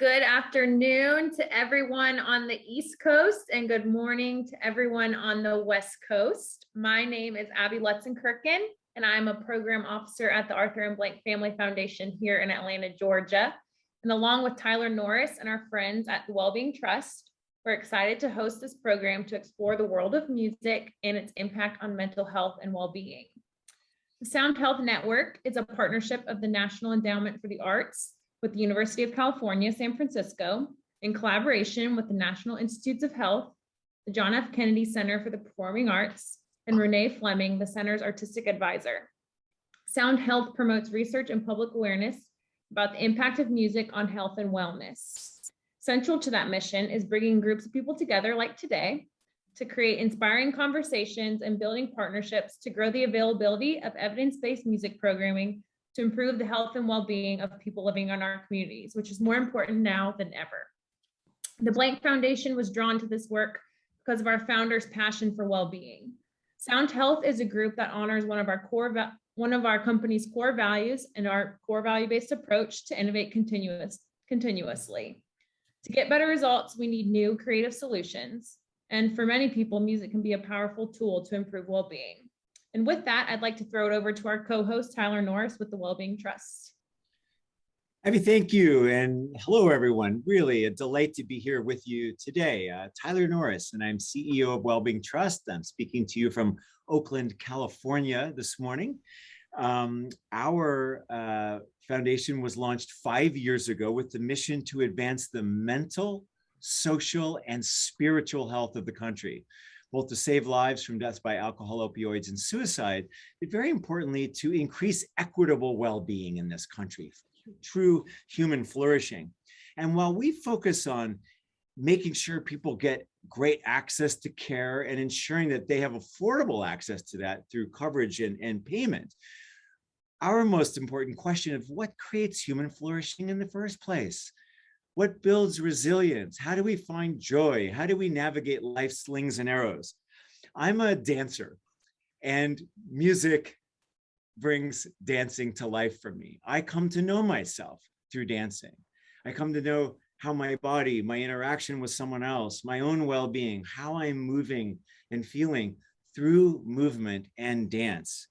Good afternoon to everyone on the East Coast and good morning to everyone on the West Coast. My name is Abby Lutzenkirchen and I'm a program officer at the Arthur and Blank Family Foundation here in Atlanta, Georgia. And along with Tyler Norris and our friends at the Wellbeing Trust, we're excited to host this program to explore the world of music and its impact on mental health and well-being. The Sound Health Network is a partnership of the National Endowment for the Arts with the University of California, San Francisco, in collaboration with the National Institutes of Health, the John F. Kennedy Center for the Performing Arts, and Renee Fleming, the center's artistic advisor. Sound Health promotes research and public awareness about the impact of music on health and wellness. Central to that mission is bringing groups of people together like today to create inspiring conversations and building partnerships to grow the availability of evidence-based music programming to improve the health and well-being of people living in our communities, which is more important now than ever. The Blank Foundation was drawn to this work because of our founder's passion for well-being. Sound Health is a group that honors one of our company's core values and our core value-based approach to innovate continuously. To get better results, we need new creative solutions. And for many people, music can be a powerful tool to improve well-being. And with that, I'd like to throw it over to our co-host, Tyler Norris with the Wellbeing Trust. Abby, thank you. And hello, everyone. Really a delight to be here with you today. Tyler Norris, and I'm CEO of Wellbeing Trust. I'm speaking to you from Oakland, California this morning. Our foundation was launched 5 years ago with the mission to advance the mental, social, and spiritual health of the country, both to save lives from deaths by alcohol, opioids, and suicide, but very importantly, to increase equitable well-being in this country, true human flourishing. And while we focus on making sure people get great access to care and ensuring that they have affordable access to that through coverage and payment, our most important question of what creates human flourishing in the first place? What builds resilience? How do we find joy? How do we navigate life's slings and arrows? I'm a dancer, and music brings dancing to life for me. I come to know myself through dancing. I come to know how my body, my interaction with someone else, my own well-being, how I'm moving and feeling through movement and dance.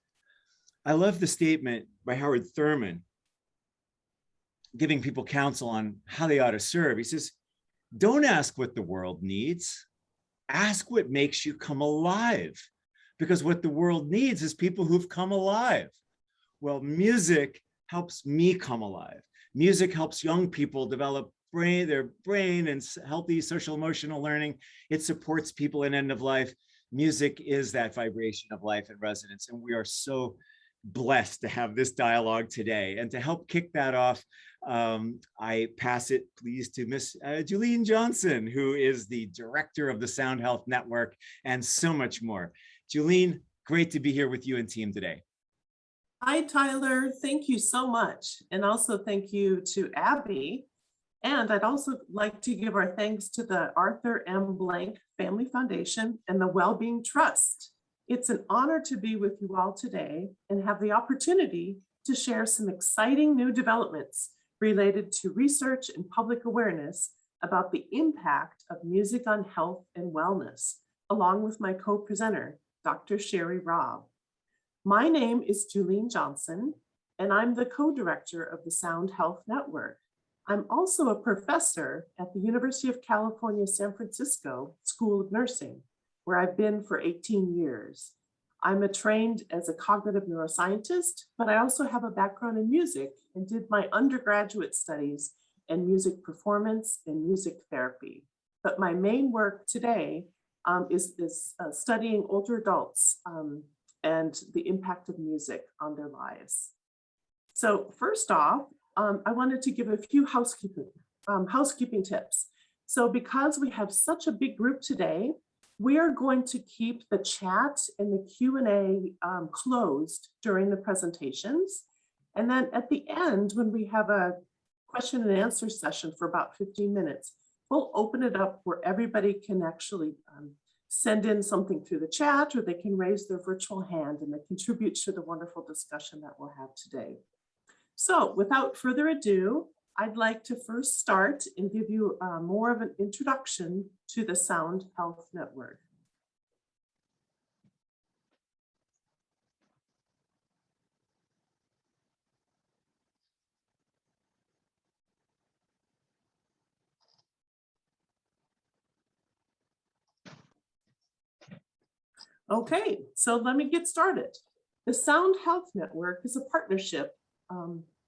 I love the statement by Howard Thurman, giving people counsel on how they ought to serve. He says, don't ask what the world needs. Ask what makes you come alive. Because what the world needs is people who've come alive. Well, music helps me come alive. Music helps young people develop their brain and healthy social emotional learning. It supports people in end of life. Music is that vibration of life and resonance. And we are so blessed to have this dialogue today. And to help kick that off, I pass it, please, to Miss Julian Johnson, who is the director of the Sound Health Network and so much more. Julian, great to be here with you and team today. Hi, Tyler. Thank you so much. And also thank you to Abby. And I'd also like to give our thanks to the Arthur M. Blank Family Foundation and the Wellbeing Trust. It's an honor to be with you all today and have the opportunity to share some exciting new developments related to research and public awareness about the impact of music on health and wellness, along with my co-presenter, Dr. Sheri Robb. My name is Julian Johnson, and I'm the co-director of the Sound Health Network. I'm also a professor at the University of California, San Francisco School of Nursing, where I've been for 18 years. I'm trained as a cognitive neuroscientist, but I also have a background in music and did my undergraduate studies in music performance and music therapy. But my main work today is studying older adults and the impact of music on their lives. So first off, I wanted to give a few housekeeping tips. So because we have such a big group today, we are going to keep the chat and the Q&A closed during the presentations. And then at the end, when we have a question and answer session for about 15 minutes, we'll open it up where everybody can actually send in something through the chat, or they can raise their virtual hand and they contribute to the wonderful discussion that we'll have today. So without further ado, I'd like to first start and give you more of an introduction to the Sound Health Network. Okay, so let me get started. The Sound Health Network is a partnership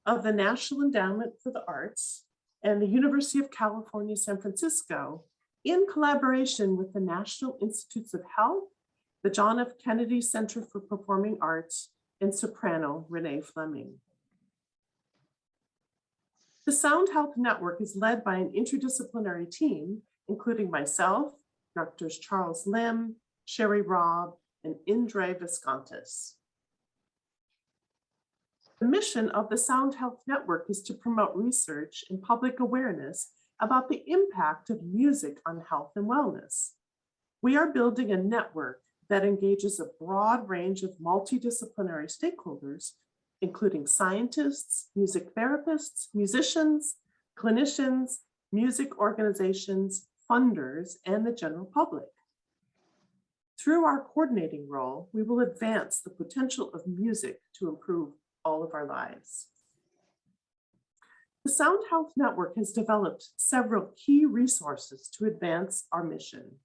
of the National Endowment for the Arts and the University of California, San Francisco, in collaboration with the National Institutes of Health, the John F. Kennedy Center for Performing Arts, and soprano Renee Fleming. The Sound Health Network is led by an interdisciplinary team, including myself, Drs. Charles Lim, Sheri, Robb, and Indre Viscontis. The mission of the Sound Health Network is to promote research and public awareness about the impact of music on health and wellness. We are building a network that engages a broad range of multidisciplinary stakeholders, including scientists, music therapists, musicians, clinicians, music organizations, funders, and the general public. Through our coordinating role, we will advance the potential of music to improve all of our lives. The Sound Health Network has developed several key resources to advance our mission.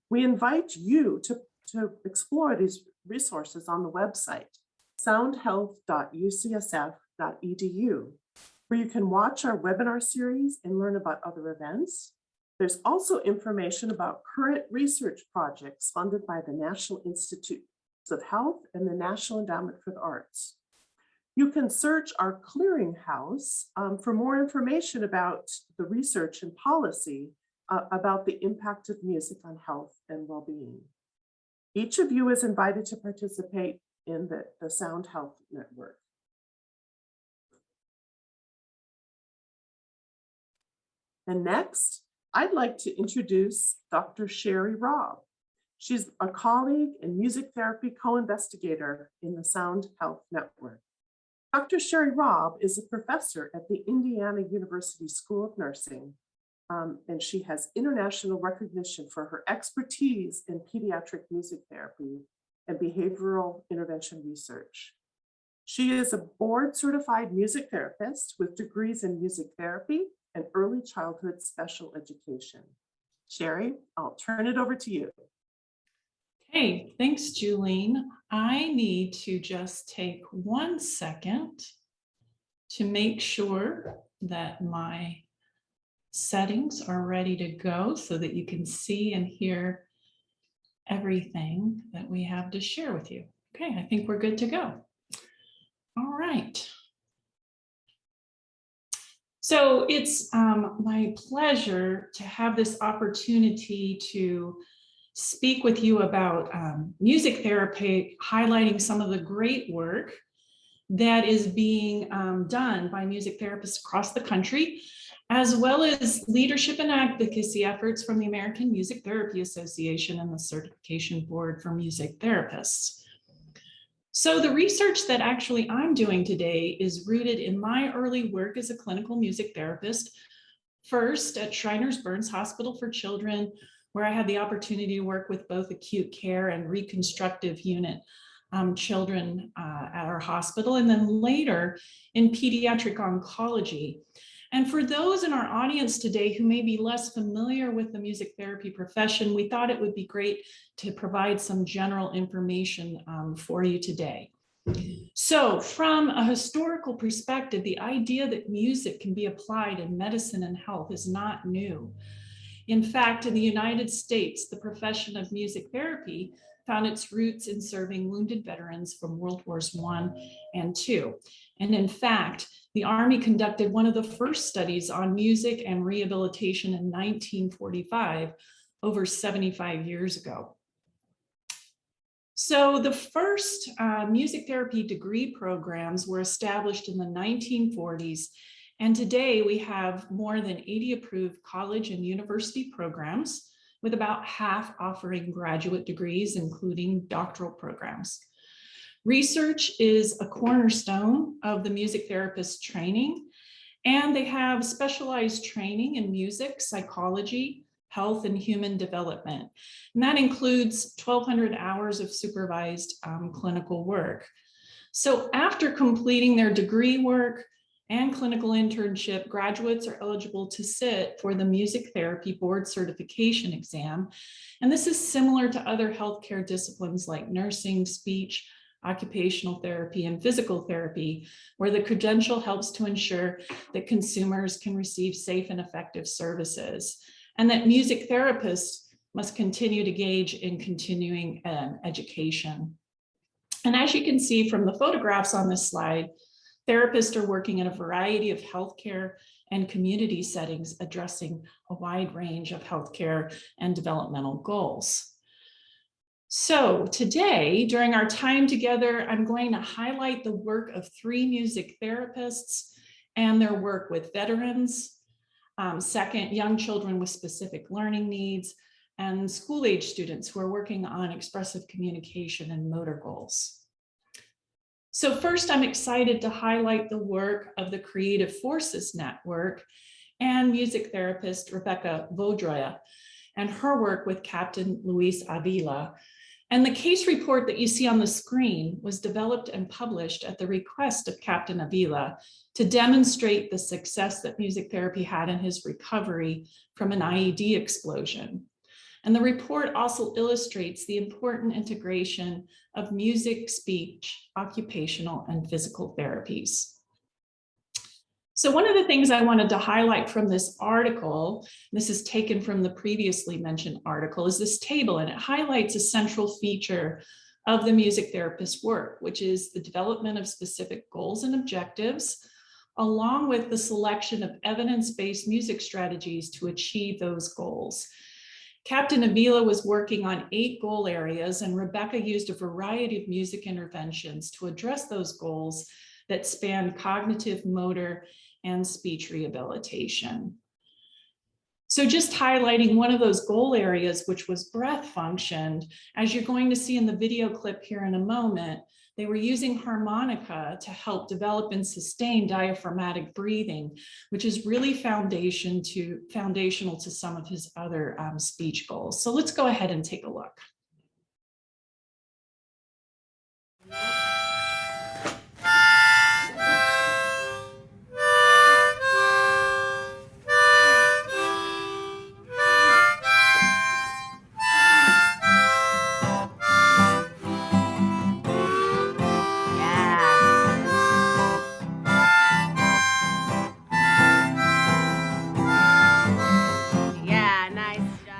We invite you to explore these resources on the website, soundhealth.ucsf.edu, where you can watch our webinar series and learn about other events. There's also information about current research projects funded by the National Institutes of Health and the National Endowment for the Arts. You can search our clearinghouse for more information about the research and policy about the impact of music on health and well-being. Each of you is invited to participate in the Sound Health Network. And next, I'd like to introduce Dr. Sheri Robb. She's a colleague and music therapy co-investigator in the Sound Health Network. Dr. Sheri Robb is a professor at the Indiana University School of Nursing, and she has international recognition for her expertise in pediatric music therapy and behavioral intervention research. She is a board-certified music therapist with degrees in music therapy and early childhood special education. Sheri, I'll turn it over to you. Hey, thanks, Julian. I need to just take 1 second to make sure that my settings are ready to go so that you can see and hear everything that we have to share with you. Okay, I think we're good to go. All right. So it's my pleasure to have this opportunity to speak with you about music therapy, highlighting some of the great work that is being done by music therapists across the country, as well as leadership and advocacy efforts from the American Music Therapy Association and the Certification Board for Music Therapists. So the research that actually I'm doing today is rooted in my early work as a clinical music therapist, first at Shriners Burns Hospital for Children, where I had the opportunity to work with both acute care and reconstructive unit children at our hospital, and then later in pediatric oncology. And for those in our audience today who may be less familiar with the music therapy profession, we thought it would be great to provide some general information for you today. So from a historical perspective, the idea that music can be applied in medicine and health is not new. In fact, in the United States, the profession of music therapy found its roots in serving wounded veterans from World Wars I and II. And in fact, the Army conducted one of the first studies on music and rehabilitation in 1945, over 75 years ago. So the first music therapy degree programs were established in the 1940s. And today we have more than 80 approved college and university programs, with about half offering graduate degrees, including doctoral programs. Research is a cornerstone of the music therapist training, And they have specialized training in music, psychology, health, and human development. And that includes 1,200 hours of supervised clinical work. So after completing their degree work and clinical internship, graduates are eligible to sit for the music therapy board certification exam. And this is similar to other healthcare disciplines like nursing, speech, occupational therapy, and physical therapy, where the credential helps to ensure that consumers can receive safe and effective services, and that music therapists must continue to engage in continuing education. And as you can see from the photographs on this slide, therapists are working in a variety of healthcare and community settings, addressing a wide range of healthcare and developmental goals. So today, during our time together, I'm going to highlight the work of 3 music therapists and their work with veterans, second, young children with specific learning needs, and school-age students who are working on expressive communication and motor goals. So first, I'm excited to highlight the work of the Creative Forces Network and music therapist Rebecca Vaudreuil and her work with Captain Luis Avila. And the case report that you see on the screen was developed and published at the request of Captain Avila to demonstrate the success that music therapy had in his recovery from an IED explosion. And the report also illustrates the important integration of music, speech, occupational, and physical therapies. So one of the things I wanted to highlight from this article, this is taken from the previously mentioned article, is this table, and it highlights a central feature of the music therapist's work, which is the development of specific goals and objectives, along with the selection of evidence-based music strategies to achieve those goals. Captain Avila was working on 8 goal areas, and Rebecca used a variety of music interventions to address those goals that span cognitive, motor, and speech rehabilitation. So just highlighting one of those goal areas, which was breath function, as you're going to see in the video clip here in a moment, they were using harmonica to help develop and sustain diaphragmatic breathing, which is really foundational to some of his other speech goals. So let's go ahead and take a look.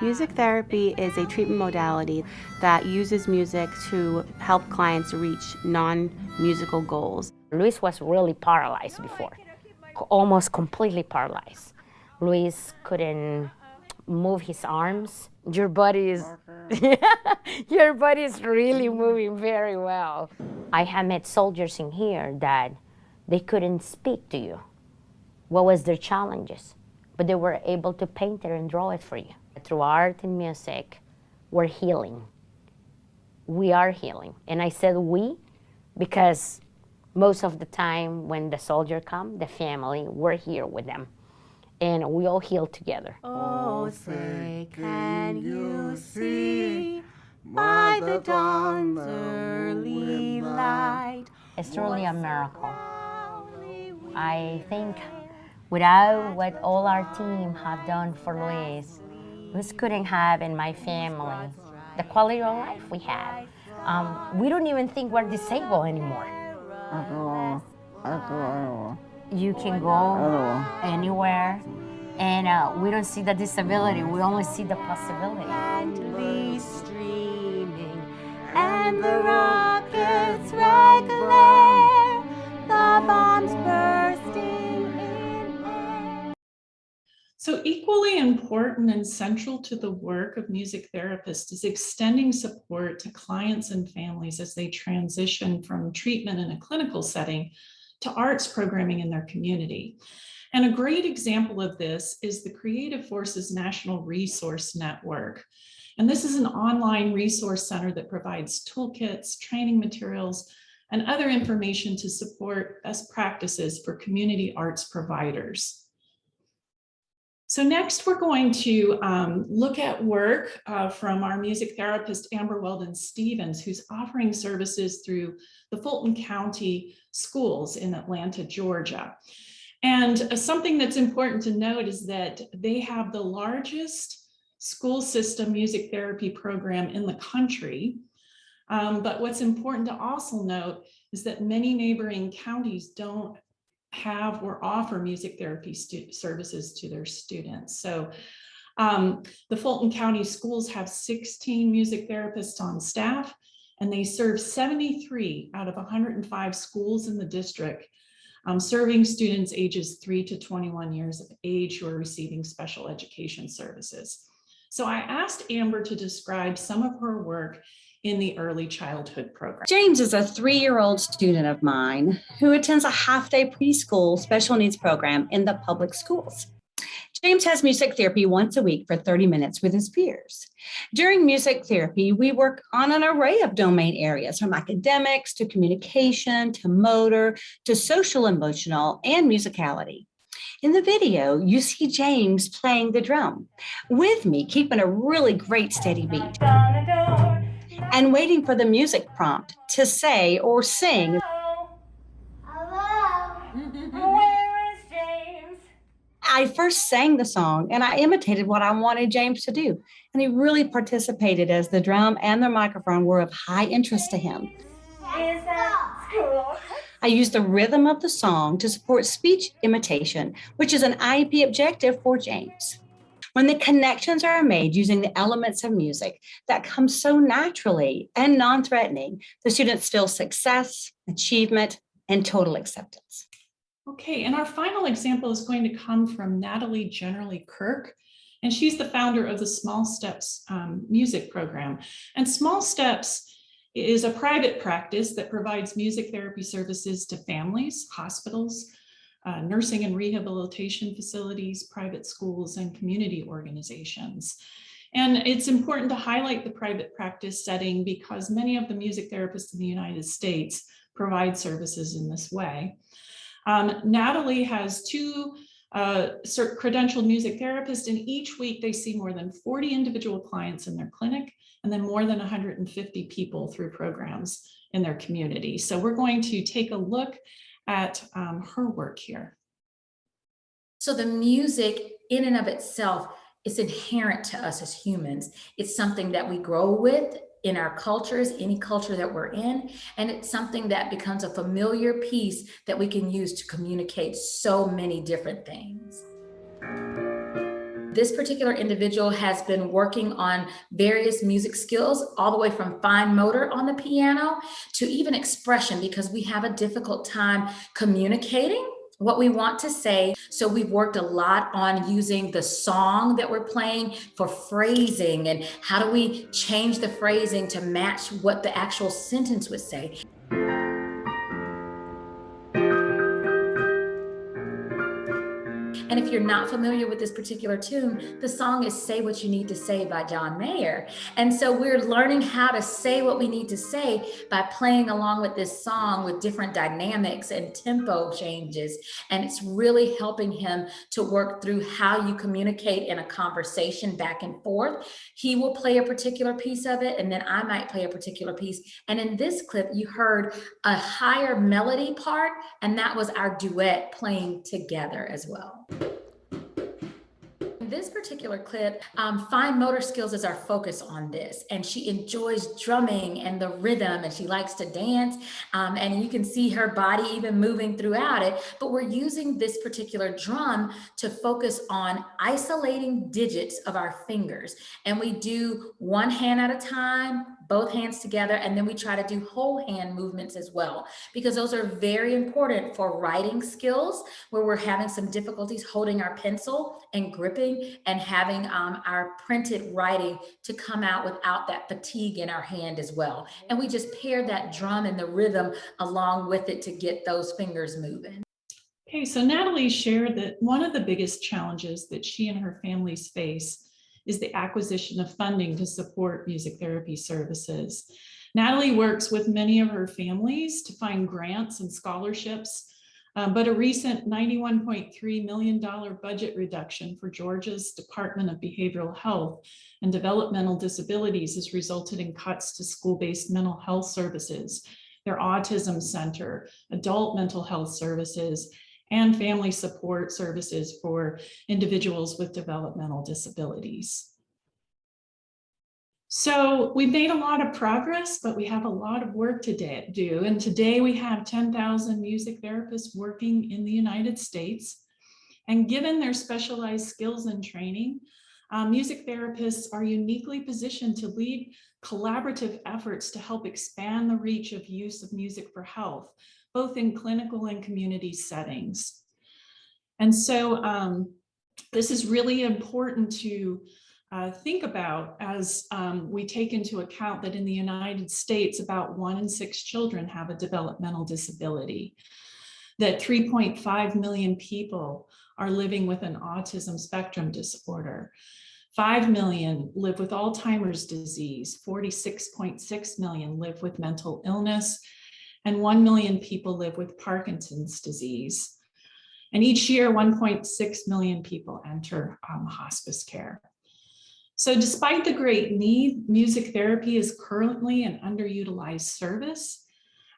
Music therapy is a treatment modality that uses music to help clients reach non-musical goals. Luis was really paralyzed before, almost completely paralyzed. Luis couldn't move his arms. Your body is, your body is really moving very well. I have met soldiers in here that they couldn't speak to you. What was their challenges? But they were able to paint it and draw it for you. Through art and music, we're healing. We are healing. And I said we because most of the time when the soldier come, the family, we're here with them. And we all heal together. Oh, say, can you see by the dawn's early light? It's truly a miracle. I think without what all our team have done for Luis, Luis couldn't have in my family the quality of life we have. We don't even think we're disabled anymore. You can go anywhere, and we don't see the disability, we only see the possibility. Gently streaming, and the rockets regular, the bombs bursting in air. So equally important and central to the work of music therapists is extending support to clients and families as they transition from treatment in a clinical setting to arts programming in their community. And a great example of this is the Creative Forces National Resource Network. And this is an online resource center that provides toolkits, training materials, and other information to support best practices for community arts providers. So next, we're going to look at work from our music therapist, Amber Weldon Stevens, who's offering services through the Fulton County Schools in Atlanta, Georgia. And something that's important to note is that they have the largest school system music therapy program in the country. But what's important to also note is that many neighboring counties don't have or offer music therapy services to their students. So the Fulton County Schools have 16 music therapists on staff, and they serve 73 out of 105 schools in the district, serving students ages 3 to 21 years of age who are receiving special education services. So I asked Amber to describe some of her work in the early childhood program. James is a 3-year-old student of mine who attends a half-day preschool special needs program in the public schools. James has music therapy once a week for 30 minutes with his peers. During music therapy, we work on an array of domain areas, from academics to communication to motor to social, emotional, and musicality. In the video, you see James playing the drum with me, keeping a really great steady beat and waiting for the music prompt to say or sing. Where is James? I first sang the song and I imitated what I wanted James to do. And he really participated as the drum and the microphone were of high interest to him. I used the rhythm of the song to support speech imitation, which is an IEP objective for James. When the connections are made using the elements of music that come so naturally and non-threatening, the students feel success, achievement, and total acceptance. Okay, and our final example is going to come from Natalie Generally Kirk, and she's the founder of the Small Steps music program. And Small Steps is a private practice that provides music therapy services to families, hospitals, nursing and rehabilitation facilities, private schools, and community organizations. And it's important to highlight the private practice setting because many of the music therapists in the United States provide services in this way. Natalie has 2 credentialed music therapists, and each week they see more than 40 individual clients in their clinic, and then more than 150 people through programs in their community. So we're going to take a look at her work here. So the music in and of itself is inherent to us as humans. It's something that we grow with in our cultures, any culture that we're in, and it's something that becomes a familiar piece that we can use to communicate so many different things. This particular individual has been working on various music skills, all the way from fine motor on the piano to even expression, because we have a difficult time communicating what we want to say. So we've worked a lot on using the song that we're playing for phrasing, and how do we change the phrasing to match what the actual sentence would say. And if you're not familiar with this particular tune, the song is Say What You Need to Say by John Mayer. And so we're learning how to say what we need to say by playing along with this song with different dynamics and tempo changes. And it's really helping him to work through how you communicate in a conversation back and forth. He will play a particular piece of it, and then I might play a particular piece. And in this clip, you heard a higher melody part, and that was our duet playing together as well. In this particular clip, fine motor skills is our focus on this, and she enjoys drumming and the rhythm, and she likes to dance, and you can see her body even moving throughout it. But we're using this particular drum to focus on isolating digits of our fingers, and we do one hand at a time, both hands together, and then we try to do whole hand movements as well, because those are very important for writing skills, where we're having some difficulties holding our pencil and gripping and having our printed writing to come out without that fatigue in our hand as well. And we just pair that drum and the rhythm along with it to get those fingers moving. Okay, so Natalie shared that one of the biggest challenges that she and her families face is the acquisition of funding to support music therapy services. Natalie works with many of her families to find grants and scholarships, but a recent $91.3 million budget reduction for Georgia's Department of Behavioral Health and Developmental Disabilities has resulted in cuts to school-based mental health services, their autism center, adult mental health services, and family support services for individuals with developmental disabilities. So we've made a lot of progress, but we have a lot of work to do. And today we have 10,000 music therapists working in the United States. And given their specialized skills and training, music therapists are uniquely positioned to lead collaborative efforts to help expand the reach of use of music for health, both in clinical and community settings. And so this is really important to think about as we take into account that in the United States, about 1 in 6 children have a developmental disability, that 3.5 million people are living with an autism spectrum disorder. 5 million live with Alzheimer's disease, 46.6 million live with mental illness, and 1 million people live with Parkinson's disease. And each year, 1.6 million people enter hospice care. So despite the great need, music therapy is currently an underutilized service.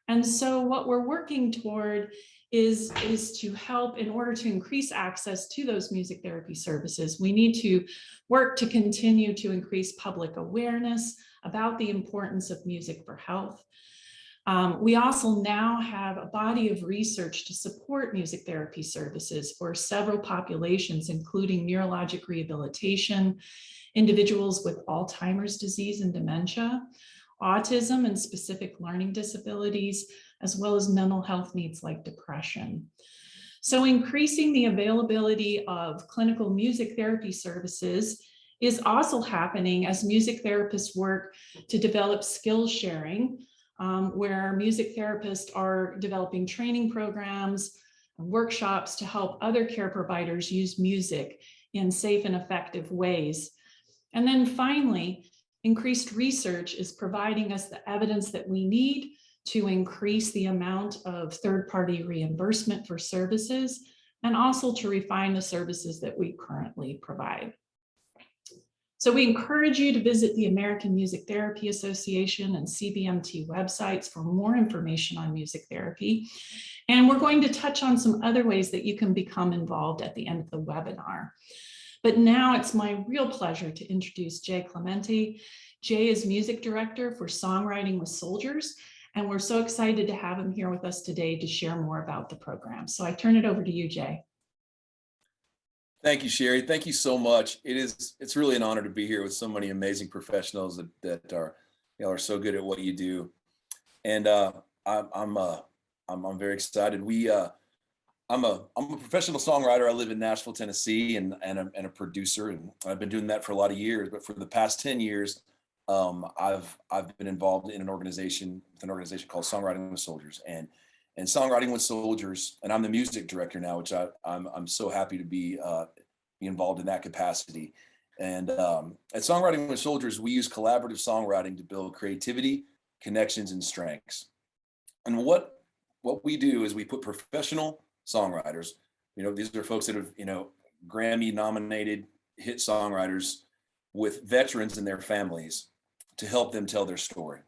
And so what we're working toward is to help in order to increase access to those music therapy services. We need to work to continue to increase public awareness about the importance of music for health. We also now have a body of research to support music therapy services for several populations, including neurologic rehabilitation, individuals with Alzheimer's disease and dementia, autism and specific learning disabilities, as well as mental health needs like depression. So increasing the availability of clinical music therapy services is also happening as music therapists work to develop skills sharing, where music therapists are developing training programs, workshops to help other care providers use music in safe and effective ways. And then finally, increased research is providing us the evidence that we need to increase the amount of third-party reimbursement for services, and also to refine the services that we currently provide. So we encourage you to visit the American Music Therapy Association and CBMT websites for more information on music therapy. And we're going to touch on some other ways that you can become involved at the end of the webinar. But now it's my real pleasure to introduce Jay Clemente. Jay is music director for Songwriting with Soldiers, and we're so excited to have him here with us today to share more about the program. So I turn it over to you, Jay. Thank you, Sheri. Thank you so much. It's really an honor to be here with so many amazing professionals that are so good at what you do. And I'm very excited. I'm a professional songwriter. I live in Nashville, Tennessee, and a producer, and I've been doing that for a lot of years. But for the past 10 years, I've been involved in an organization called Songwriting with Soldiers, and Songwriting with Soldiers, and I'm the music director now, which I'm so happy to be involved in that capacity. And at Songwriting with Soldiers, we use collaborative songwriting to build creativity, connections, and strengths. And what we do is we put professional songwriters, these are folks that have, Grammy nominated hit songwriters with veterans and their families to help them tell their story.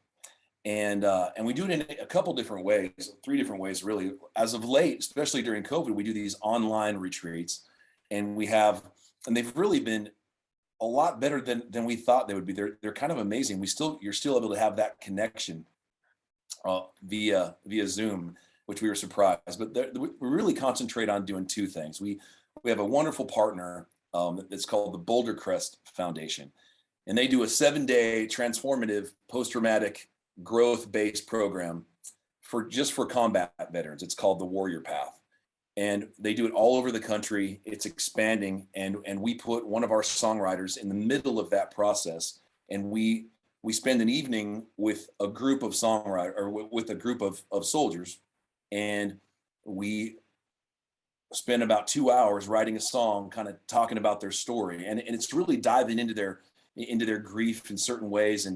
And we do it in a couple different ways, 3 different ways, really. As of late, especially during COVID, we do these online retreats, and they've really been a lot better than we thought they would be. They're kind of amazing. You're still able to have that connection via Zoom, which we were surprised. But we really concentrate on doing 2 things. We have a wonderful partner that's called the Boulder Crest Foundation, and they do a 7-day transformative post-traumatic growth-based program for combat veterans. It's called the Warrior Path, and they do it all over the country. It's expanding, and we put one of our songwriters in the middle of that process, and we spend an evening with a group of songwriters, or with a group of soldiers, and we spend about 2 hours writing a song, kind of talking about their story, and it's really diving into their grief in certain ways,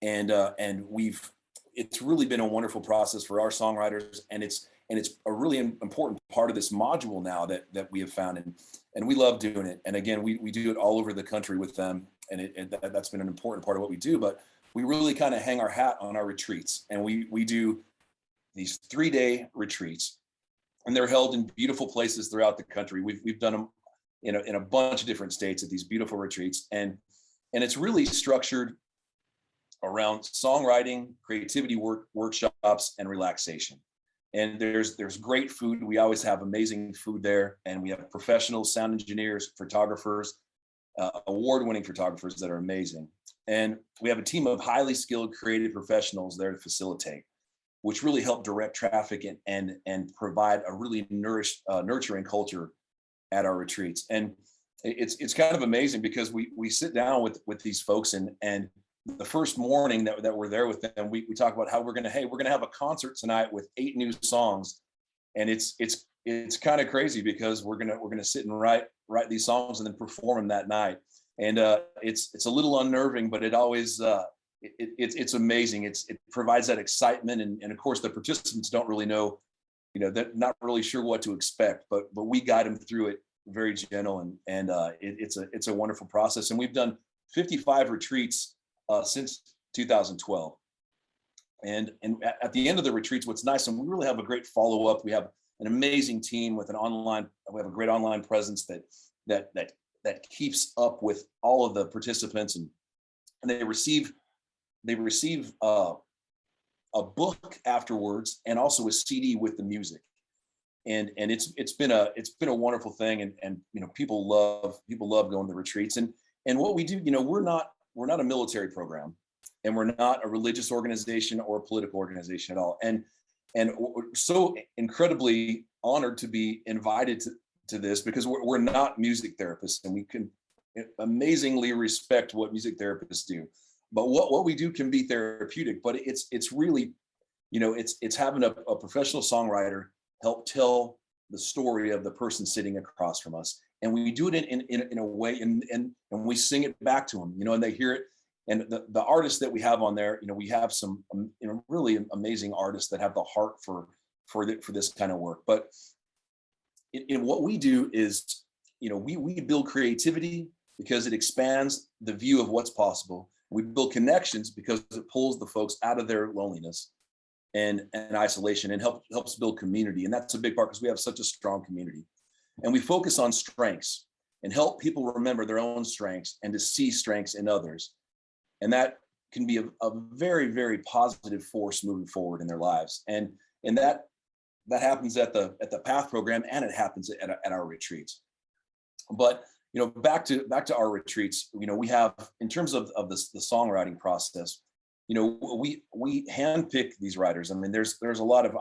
and we've it's really been a wonderful process for our songwriters, and it's a really important part of this module now that we have found, and we love doing it. And again, we do it all over the country with them, and that's been an important part of what we do. But we really kind of hang our hat on our retreats, and we do these 3-day retreats, and they're held in beautiful places throughout the country. We've done them in a bunch of different states at these beautiful retreats, and it's really structured around songwriting, creativity workshops, and relaxation. And there's great food. We always have amazing food there, and we have professional sound engineers, photographers, award-winning photographers that are amazing. And we have a team of highly skilled creative professionals there to facilitate, which really help direct traffic and provide a really nurturing culture at our retreats. And it's kind of amazing because we sit down with these folks, and the first morning that we're there with them, we talk about how we're gonna have a concert tonight with 8 new songs, and it's kind of crazy because we're gonna sit and write these songs and then perform them that night. And it's a little unnerving, but it always it's amazing. It provides that excitement, and of course the participants don't really know, they're not really sure what to expect, but we guide them through it very gentle, and it's a wonderful process. And we've done 55 retreats since 2012. And at the end of the retreats, what's nice, and we really have a great follow-up. We have an amazing team with we have a great online presence that keeps up with all of the participants, and they receive a book afterwards, and also a CD with the music. And it's been a wonderful thing, and people love going to the retreats. And what we do, we're not a military program, and we're not a religious organization or a political organization at all. And we're so incredibly honored to be invited to this, because we're not music therapists, and we can amazingly respect what music therapists do. But what we do can be therapeutic, but it's really, it's having a professional songwriter help tell the story of the person sitting across from us. And we do it in a way, and we sing it back to them, and they hear it. And the artists that we have on there, we have some really amazing artists that have the heart for this kind of work. But in what we do is, we build creativity because it expands the view of what's possible. We build connections because it pulls the folks out of their loneliness and isolation, and helps build community. And that's a big part, because we have such a strong community. And we focus on strengths and help people remember their own strengths and to see strengths in others. And that can be a very, very positive force moving forward in their lives. And that happens at the PATH program, and it happens at our retreats. But back to our retreats, we have, in terms of the songwriting process, we handpick these writers. I mean, there's a lot of,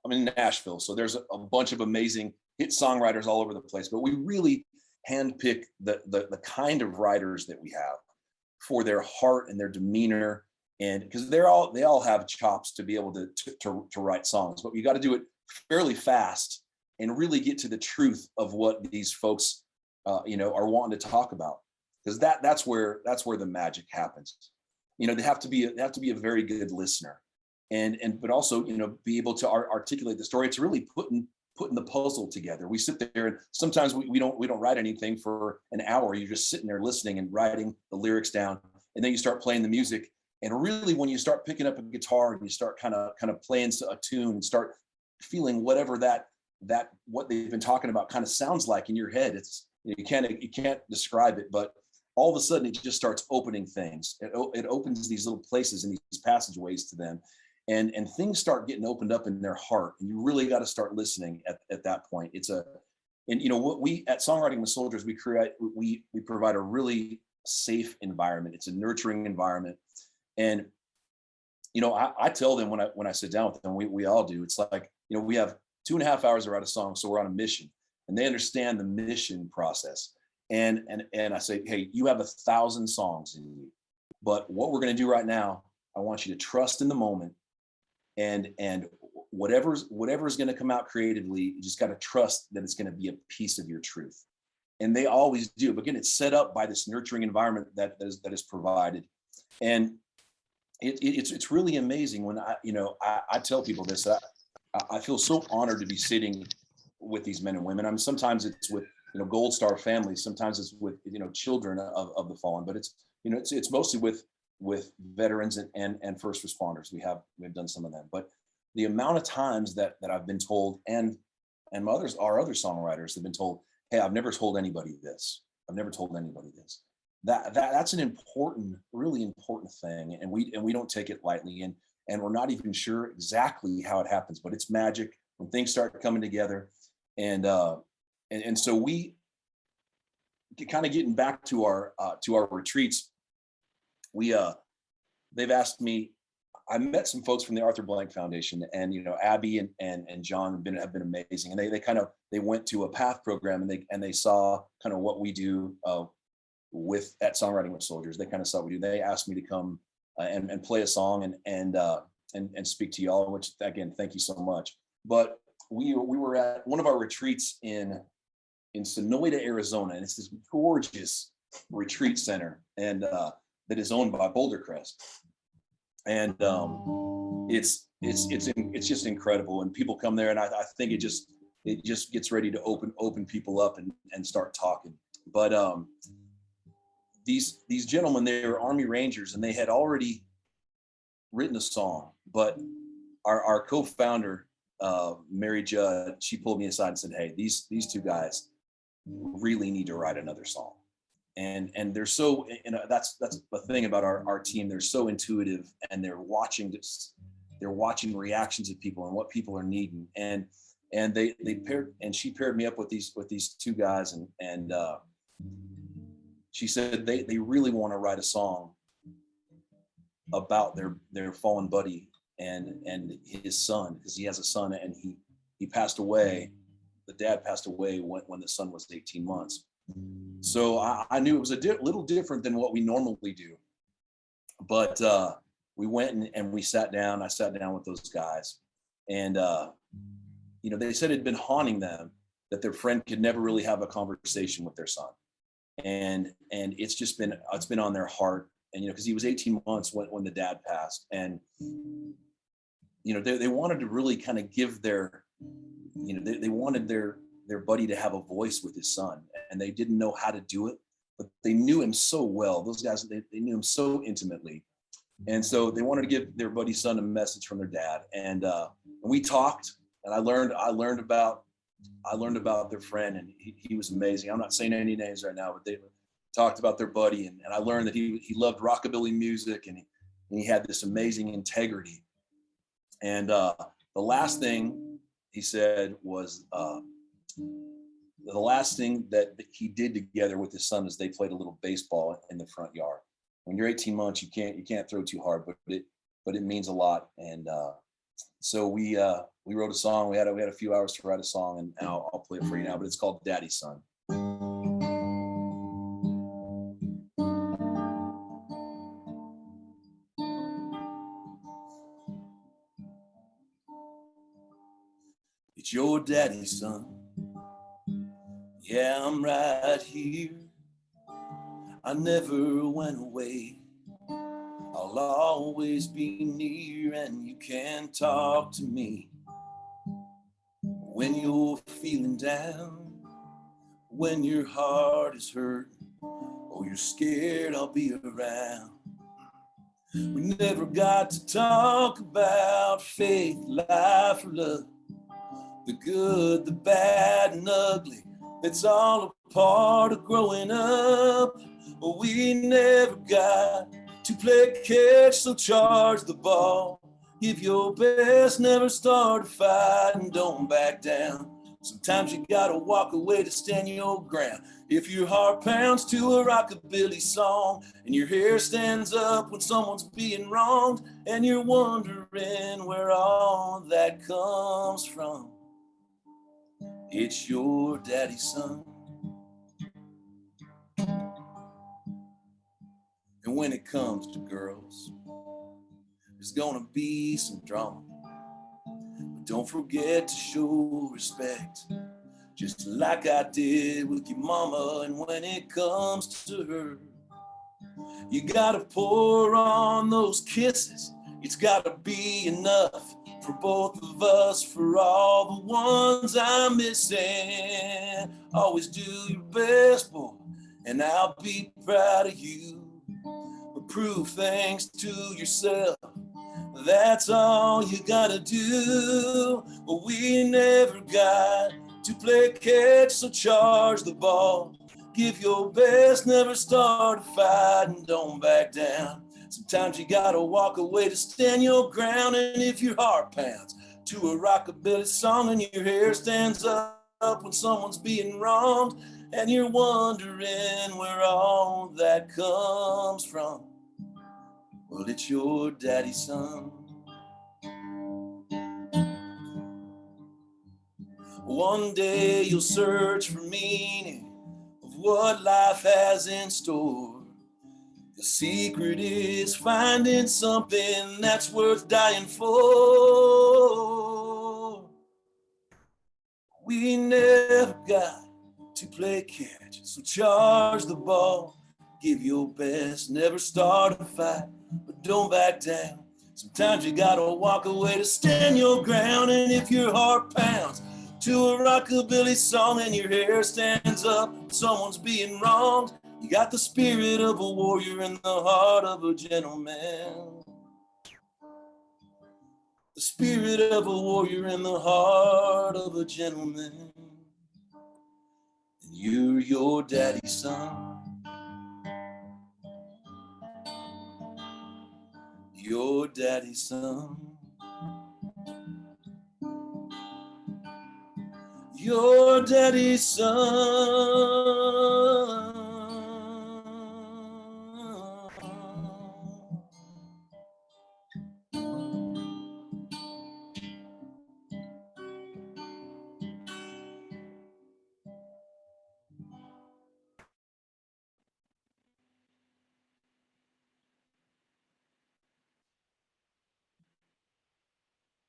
I'm in Nashville, so there's a bunch of amazing hit songwriters all over the place, but we really handpick the kind of writers that we have for their heart and their demeanor, and because they all have chops to be able to write songs, but you got to do it fairly fast and really get to the truth of what these folks are wanting to talk about, because that's where the magic happens. They have to be a very good listener, but also be able to articulate the story. It's really putting the puzzle together. We sit there, and sometimes we don't write anything for an hour. You're just sitting there listening and writing the lyrics down, and then you start playing the music. And really, when you start picking up a guitar and you start kind of playing a tune and start feeling whatever that what they've been talking about kind of sounds like in your head, it's you can't describe it, but all of a sudden it just starts opening things. It opens these little places and these passageways to them, and things start getting opened up in their heart. And you really got to start listening at that point. What we at Songwriting with Soldiers, we provide a really safe environment. It's a nurturing environment. And I tell them when I sit down with them, we all do. It's like, we have 2.5 hours to write a song, so we're on a mission, and they understand the mission process. And I say, hey, you have 1,000 songs in you, but what we're going to do right now, I want you to trust in the moment, and whatever's going to come out creatively, you just got to trust that it's going to be a piece of your truth. And they always do. But again, it's set up by this nurturing environment that is provided. And it's really amazing when I tell people this. I feel so honored to be sitting with these men and women. I mean, sometimes it's with Gold Star families, sometimes it's with children of the fallen, but it's mostly with veterans and first responders. We've done some of them, but the amount of times that I've been told, and our other songwriters have been told, hey, I've never told anybody this. I've never told anybody this. That's an important, really important thing, and we don't take it lightly, and we're not even sure exactly how it happens, but it's magic when things start coming together, and so we kind of getting back to our retreats. They've asked me. I met some folks from the Arthur Blank Foundation, and Abby and John have been amazing, and they went to a PATH program, and they saw kind of what we do at Songwriting with Soldiers. They kind of saw what we do. They asked me to come and play a song and speak to y'all, which again, thank you so much. But we were at one of our retreats in Sonoyta, Arizona, and it's this gorgeous retreat center, and that is owned by Boulder Crest. And it's just incredible, and people come there, and I think it just gets ready to open people up and start talking. But these gentlemen, they were Army Rangers, and they had already written a song, but our co-founder, Mary Judd, she pulled me aside and said, hey, these two guys really need to write another song. And they're so, that's the thing about our team. They're so intuitive, and they're watching reactions of people and what people are needing. And she paired me up with these two guys, and she said they really want to write a song about their fallen buddy and his son, because he has a son, and he passed away. The dad passed away when the son was 18 months. So I knew it was a little different than what we normally do, but we went and we sat down. I sat down with those guys, and they said it had been haunting them that their friend could never really have a conversation with their son, and it's been on their heart, and because he was 18 months when the dad passed, and they wanted to really kind of give they wanted their buddy to have a voice with his son, and they didn't know how to do it, but they knew him so well. Those guys, they knew him so intimately. And so they wanted to give their buddy's son a message from their dad. And we talked, and I learned about their friend, and he was amazing. I'm not saying any names right now, but they talked about their buddy, and I learned that he loved rockabilly music, and he had this amazing integrity. And the last thing he said was, the last thing that he did together with his son is they played a little baseball in the front yard. When you're 18 months, you can't throw too hard, but it means a lot. And so we wrote a song. We had a few hours to write a song, and I'll play it for you now. But it's called Daddy's Son. It's your daddy's son. Yeah, I'm right here. I never went away. I'll always be near, and you can talk to me when you're feeling down, when your heart is hurt, or you're scared. I'll be around. We never got to talk about faith, life, or love, the good, the bad, and ugly. It's all a part of growing up. But we never got to play catch, so charge the ball. Give your best, never start a fight, and don't back down. Sometimes you gotta walk away to stand your ground. If your heart pounds to a rockabilly song, and your hair stands up when someone's being wronged, and you're wondering where all that comes from, it's your daddy's son. And when it comes to girls, there's gonna be some drama. But don't forget to show respect, just like I did with your mama. And when it comes to her, You gotta pour on those kisses. It's gotta be enough for both of us, for all the ones I'm missing. Always do your best, boy, and I'll be proud of you. But prove things to yourself, that's all you gotta do. But we never got to play catch, so charge the ball. Give your best, never start a fight, and don't back down. Sometimes you gotta walk away to stand your ground. And if your heart pounds to a rockabilly song and your hair stands up when someone's being wronged, and you're wondering where all that comes from, well, it's your daddy's son. One day you'll search for meaning of what life has in store. The secret is finding something that's worth dying for. We never got to play catch, so charge the ball. Give your best, never start a fight, but don't back down. Sometimes you gotta walk away to stand your ground. And if your heart pounds to a rockabilly song and your hair stands up, someone's being wronged, you got the spirit of a warrior and the heart of a gentleman. The spirit of a warrior and the heart of a gentleman. And you're your daddy's son. Your daddy's son. Your daddy's son.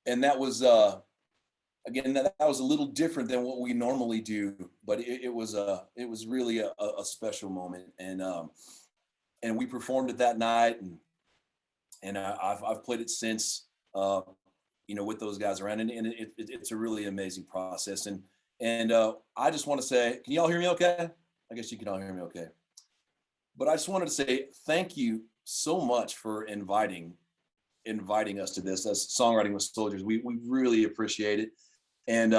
And that was again, that was a little different than what we normally do, but it was really a special moment, and we performed it that night, and I've played it since, with those guys around, and it's a really amazing process, and I just want to say, can y'all hear me okay? I guess you can all hear me okay, but I just wanted to say thank you so much for inviting us to this as Songwriting with Soldiers. We really appreciate it. And,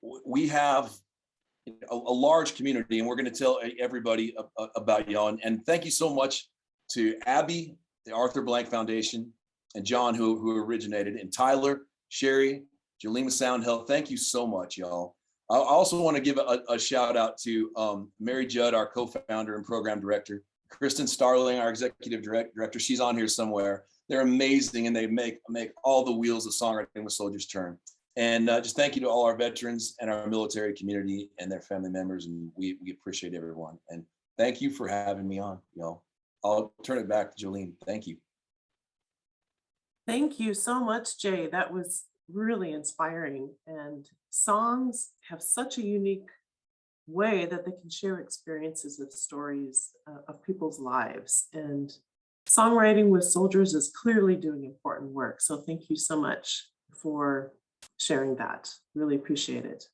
we have a large community, and we're going to tell everybody about y'all. And thank you so much to Abby, the Arthur Blank Foundation, and John, who originated, and Tyler, Sheri, Julema Sound Health. Thank you so much, y'all. I also want to give a shout out to Mary Judd, our co-founder and program director, Kristen Starling, our executive director. She's on here somewhere. They're amazing, and they make all the wheels of Songwriting with Soldiers turn. And just thank you to all our veterans and our military community and their family members. And we appreciate everyone. And thank you for having me on, y'all. I'll turn it back to Jolene. Thank you. Thank you so much, Jay. That was really inspiring. And songs have such a unique way that they can share experiences of stories of people's lives. And Songwriting with Soldiers is clearly doing important work. So thank you so much for sharing that. Really appreciate it.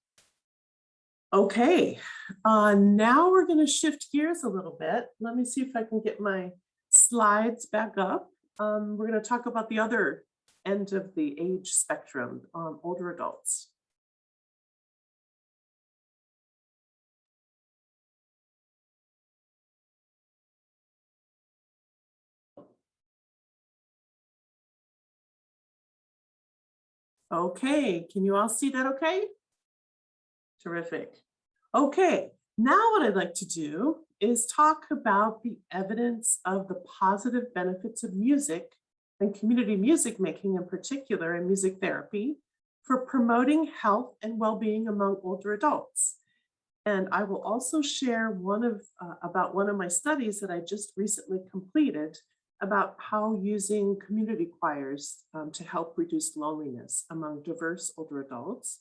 Okay, now we're going to shift gears a little bit. Let me see if I can get my slides back up. We're going to talk about the other end of the age spectrum, older adults. Okay, can you all see that okay? Terrific. Okay, now what I'd like to do is talk about the evidence of the positive benefits of music and community music making in particular, and music therapy for promoting health and well-being among older adults. And I will also share about one of my studies that I just recently completed about how using community choirs to help reduce loneliness among diverse older adults.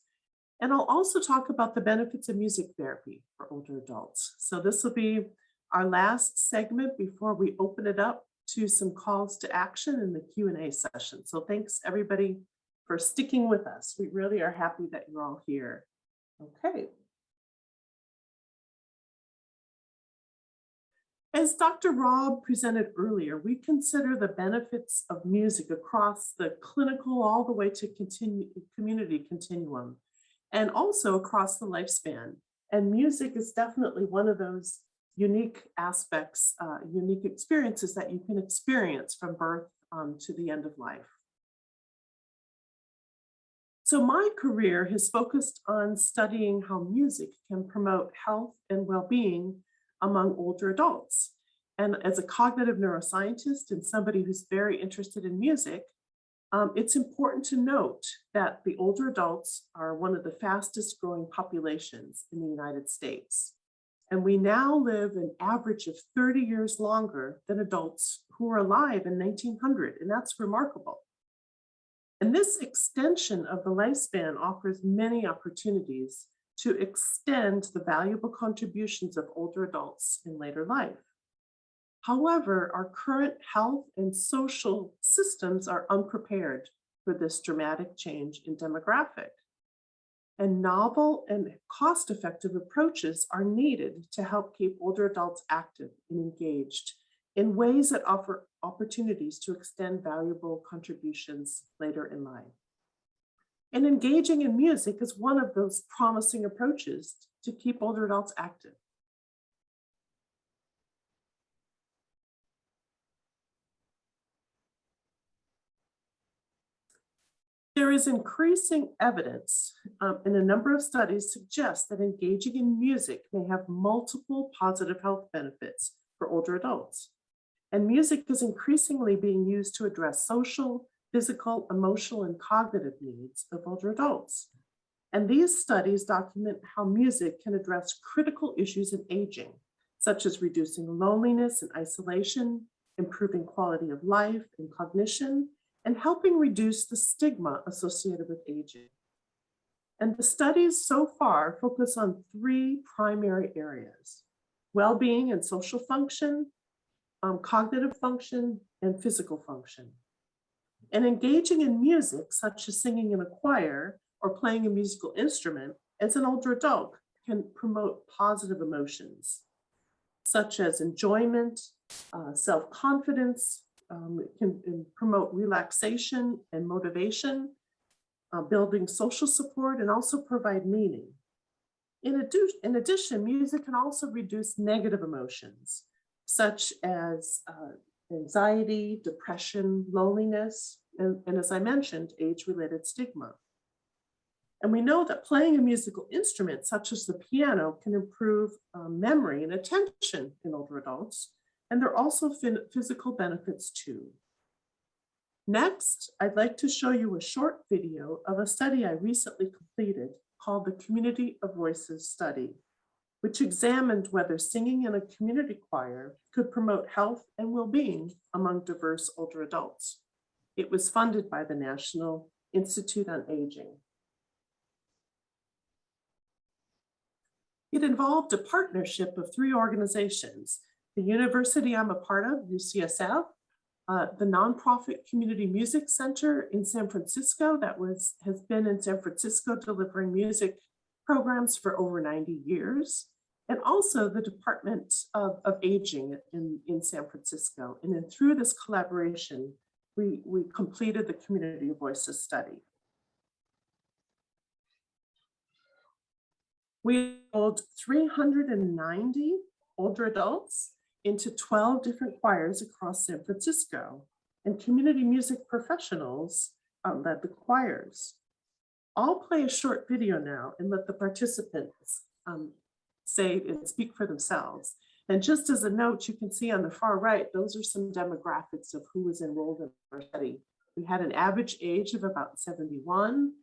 And I'll also talk about the benefits of music therapy for older adults. So this will be our last segment before we open it up to some calls to action in the Q&A session. So thanks everybody for sticking with us. We really are happy that you're all here. Okay. As Dr. Robb presented earlier, we consider the benefits of music across the clinical all the way to community continuum, and also across the lifespan. And music is definitely one of those unique aspects, unique experiences that you can experience from birth to the end of life. So my career has focused on studying how music can promote health and well-being among older adults. And as a cognitive neuroscientist and somebody who's very interested in music, it's important to note that the older adults are one of the fastest growing populations in the United States. And we now live an average of 30 years longer than adults who were alive in 1900, and that's remarkable. And this extension of the lifespan offers many opportunities to extend the valuable contributions of older adults in later life. However, our current health and social systems are unprepared for this dramatic change in demographic. And novel and cost-effective approaches are needed to help keep older adults active and engaged in ways that offer opportunities to extend valuable contributions later in life. And engaging in music is one of those promising approaches to keep older adults active. There is increasing evidence and a number of studies suggest that engaging in music may have multiple positive health benefits for older adults. And music is increasingly being used to address social, physical, emotional, and cognitive needs of older adults. And these studies document how music can address critical issues in aging, such as reducing loneliness and isolation, improving quality of life and cognition, and helping reduce the stigma associated with aging. And the studies so far focus on three primary areas: well-being and social function, cognitive function, and physical function. And engaging in music, such as singing in a choir or playing a musical instrument, as an older adult can promote positive emotions, such as enjoyment, self-confidence. It can promote relaxation and motivation, building social support, and also provide meaning. In addition, music can also reduce negative emotions, such as anxiety, depression, loneliness, and as I mentioned, age-related stigma. And we know that playing a musical instrument, such as the piano, can improve memory and attention in older adults. And there are also physical benefits too. Next, I'd like to show you a short video of a study I recently completed called the Community of Voices Study, which examined whether singing in a community choir could promote health and well-being among diverse older adults. It was funded by the National Institute on Aging. It involved a partnership of three organizations: the university I'm a part of, UCSF, the nonprofit Community Music Center in San Francisco that has been in San Francisco delivering music programs for over 90 years, and also the Department of Aging in San Francisco. And then through this collaboration, we completed the Community of Voices study. We enrolled 390 older adults into 12 different choirs across San Francisco, and community music professionals led the choirs. I'll play a short video now and let the participants say and speak for themselves. And just as a note, you can see on the far right, those are some demographics of who was enrolled in our study. We had an average age of about 71,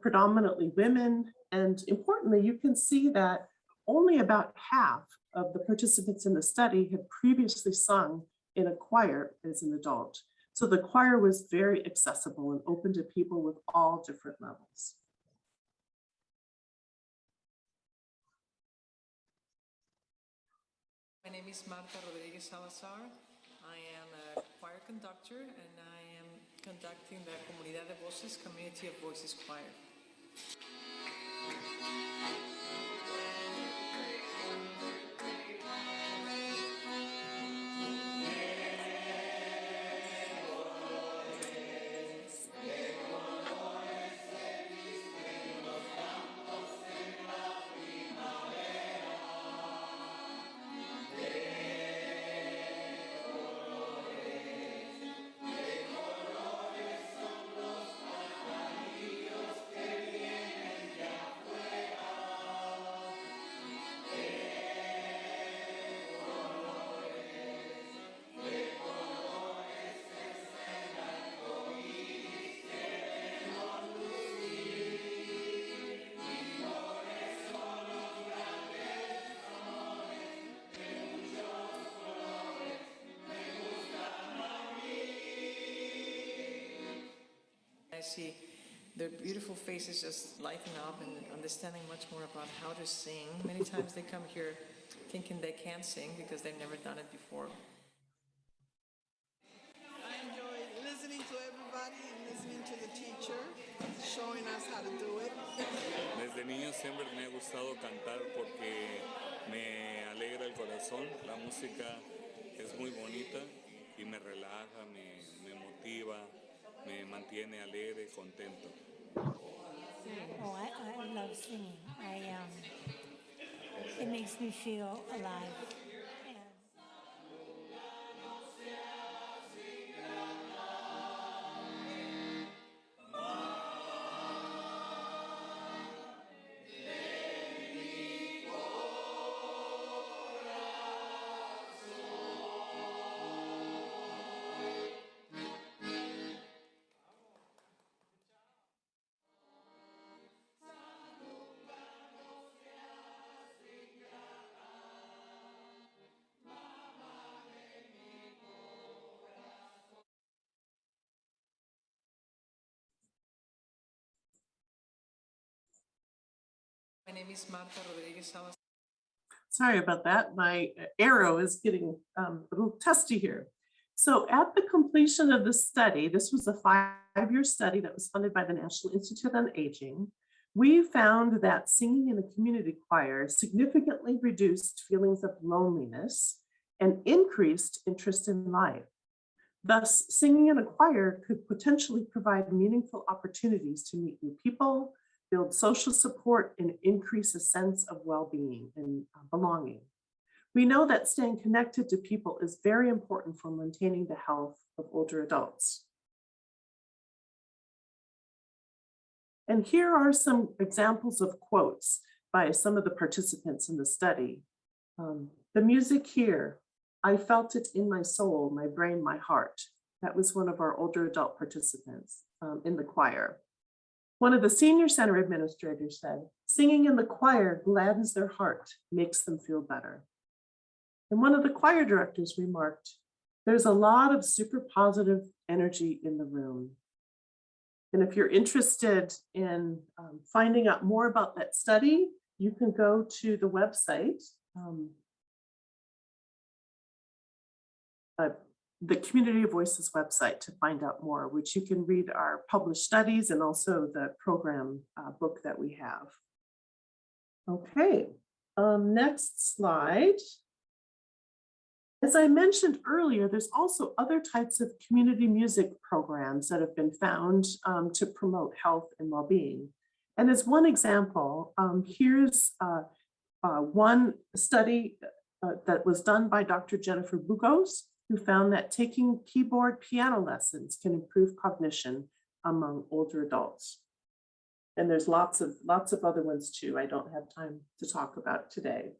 predominantly women, and importantly, you can see that only about half of the participants in the study had previously sung in a choir as an adult. So the choir was very accessible and open to people with all different levels. name is Marta Rodriguez Salazar. I am a choir conductor and I am conducting the Comunidad de Voces, Community of Voices Choir. I see their beautiful faces just lighting up and understanding much more about how to sing. Many times they come here thinking they can't sing because they've never done it before. I enjoy listening to everybody and listening to the teacher, showing us how to do it. Desde niño siempre me ha gustado cantar porque me alegra el corazón. La música es muy bonita y me relaja, me motiva. Me mantiene alegre y contento. Oh, I love singing. It makes me feel alive. My name is Marta Rodriguez Salazar. Sorry about that. My arrow is getting a little testy here. So at the completion of the study, this was a 5-year study that was funded by the National Institute on Aging. We found that singing in the community choir significantly reduced feelings of loneliness and increased interest in life. Thus, singing in a choir could potentially provide meaningful opportunities to meet new people, build social support, and increase a sense of well-being and belonging. We know that staying connected to people is very important for maintaining the health of older adults. And here are some examples of quotes by some of the participants in the study. The music here, I felt it in my soul, my brain, my heart. That was one of our older adult participants in the choir. One of the senior center administrators said, singing in the choir gladdens their heart, makes them feel better. And one of the choir directors remarked, there's a lot of super positive energy in the room. And if you're interested in finding out more about that study, you can go to the website, the Community of Voices website to find out more, which you can read our published studies and also the program book that we have. Okay, next slide. As I mentioned earlier, there's also other types of community music programs that have been found to promote health and well-being. And as one example, here's one study that was done by Dr. Jennifer Bugos, who found that taking keyboard piano lessons can improve cognition among older adults. And there's lots of other ones too. I don't have time to talk about today.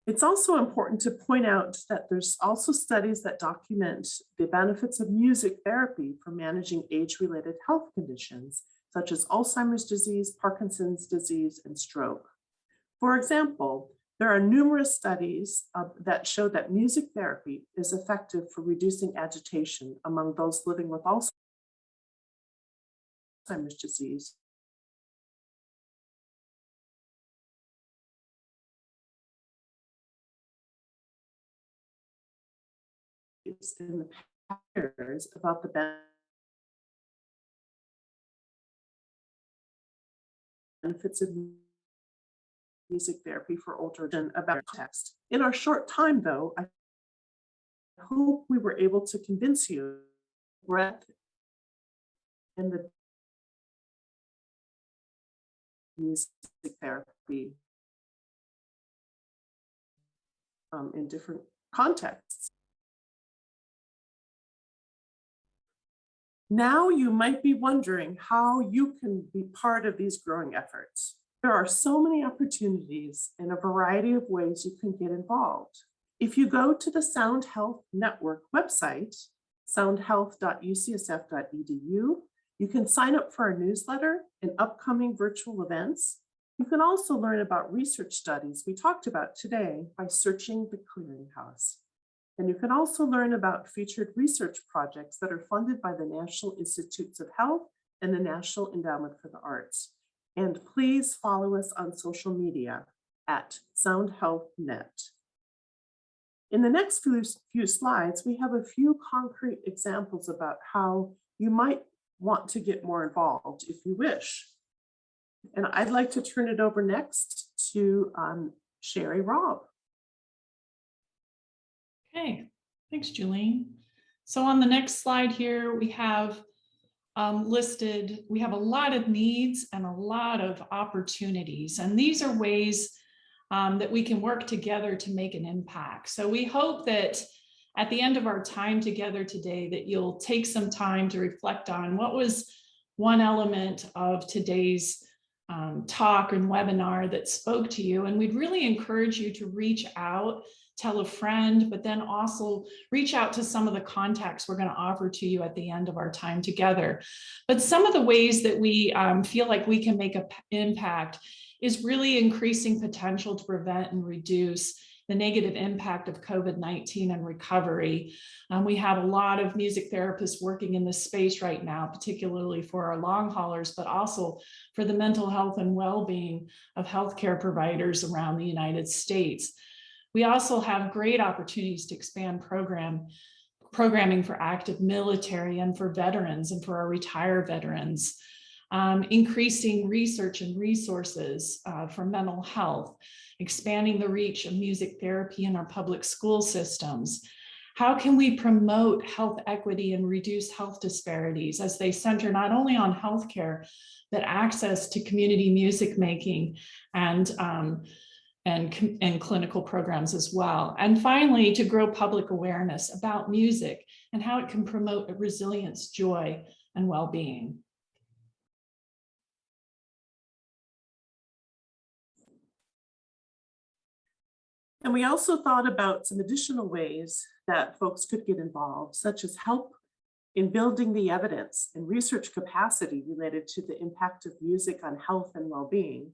It's also important to point out that there's also studies that document the benefits of music therapy for managing age-related health conditions, such as Alzheimer's disease, Parkinson's disease, and stroke. For example, there are numerous studies that show that music therapy is effective for reducing agitation among those living with Alzheimer's disease studies in the past years about the benefits of music therapy for older and about context. In our short time, though, I hope we were able to convince you breadth and the music therapy in different contexts. Now you might be wondering how you can be part of these growing efforts. There are so many opportunities in a variety of ways you can get involved. If you go to the Sound Health Network website, soundhealth.ucsf.edu, you can sign up for our newsletter and upcoming virtual events. You can also learn about research studies we talked about today by searching the Clearinghouse. And you can also learn about featured research projects that are funded by the National Institutes of Health and the National Endowment for the Arts. And please follow us on social media at SoundHealthNet. In the next few slides, we have a few concrete examples about how you might want to get more involved if you wish. And I'd like to turn it over next to Sheri Robb. Okay, thanks, Julian. So on the next slide here, we have listed, we have a lot of needs and a lot of opportunities. And these are ways that we can work together to make an impact. So we hope that at the end of our time together today, that you'll take some time to reflect on what was one element of today's talk and webinar that spoke to you. And we'd really encourage you to reach out, tell a friend, but then also reach out to some of the contacts we're going to offer to you at the end of our time together. But some of the ways that we feel like we can make an impact is really increasing potential to prevent and reduce the negative impact of COVID-19 and recovery. We have a lot of music therapists working in this space right now, particularly for our long haulers, but also for the mental health and well-being of healthcare providers around the United States. We also have great opportunities to expand programming for active military and for veterans and for our retired veterans. Increasing research and resources for mental health, expanding the reach of music therapy in our public school systems. How can we promote health equity and reduce health disparities as they center not only on healthcare, but access to community music making and clinical programs as well. And finally, to grow public awareness about music and how it can promote resilience, joy, and well-being. And we also thought about some additional ways that folks could get involved, such as help in building the evidence and research capacity related to the impact of music on health and well-being,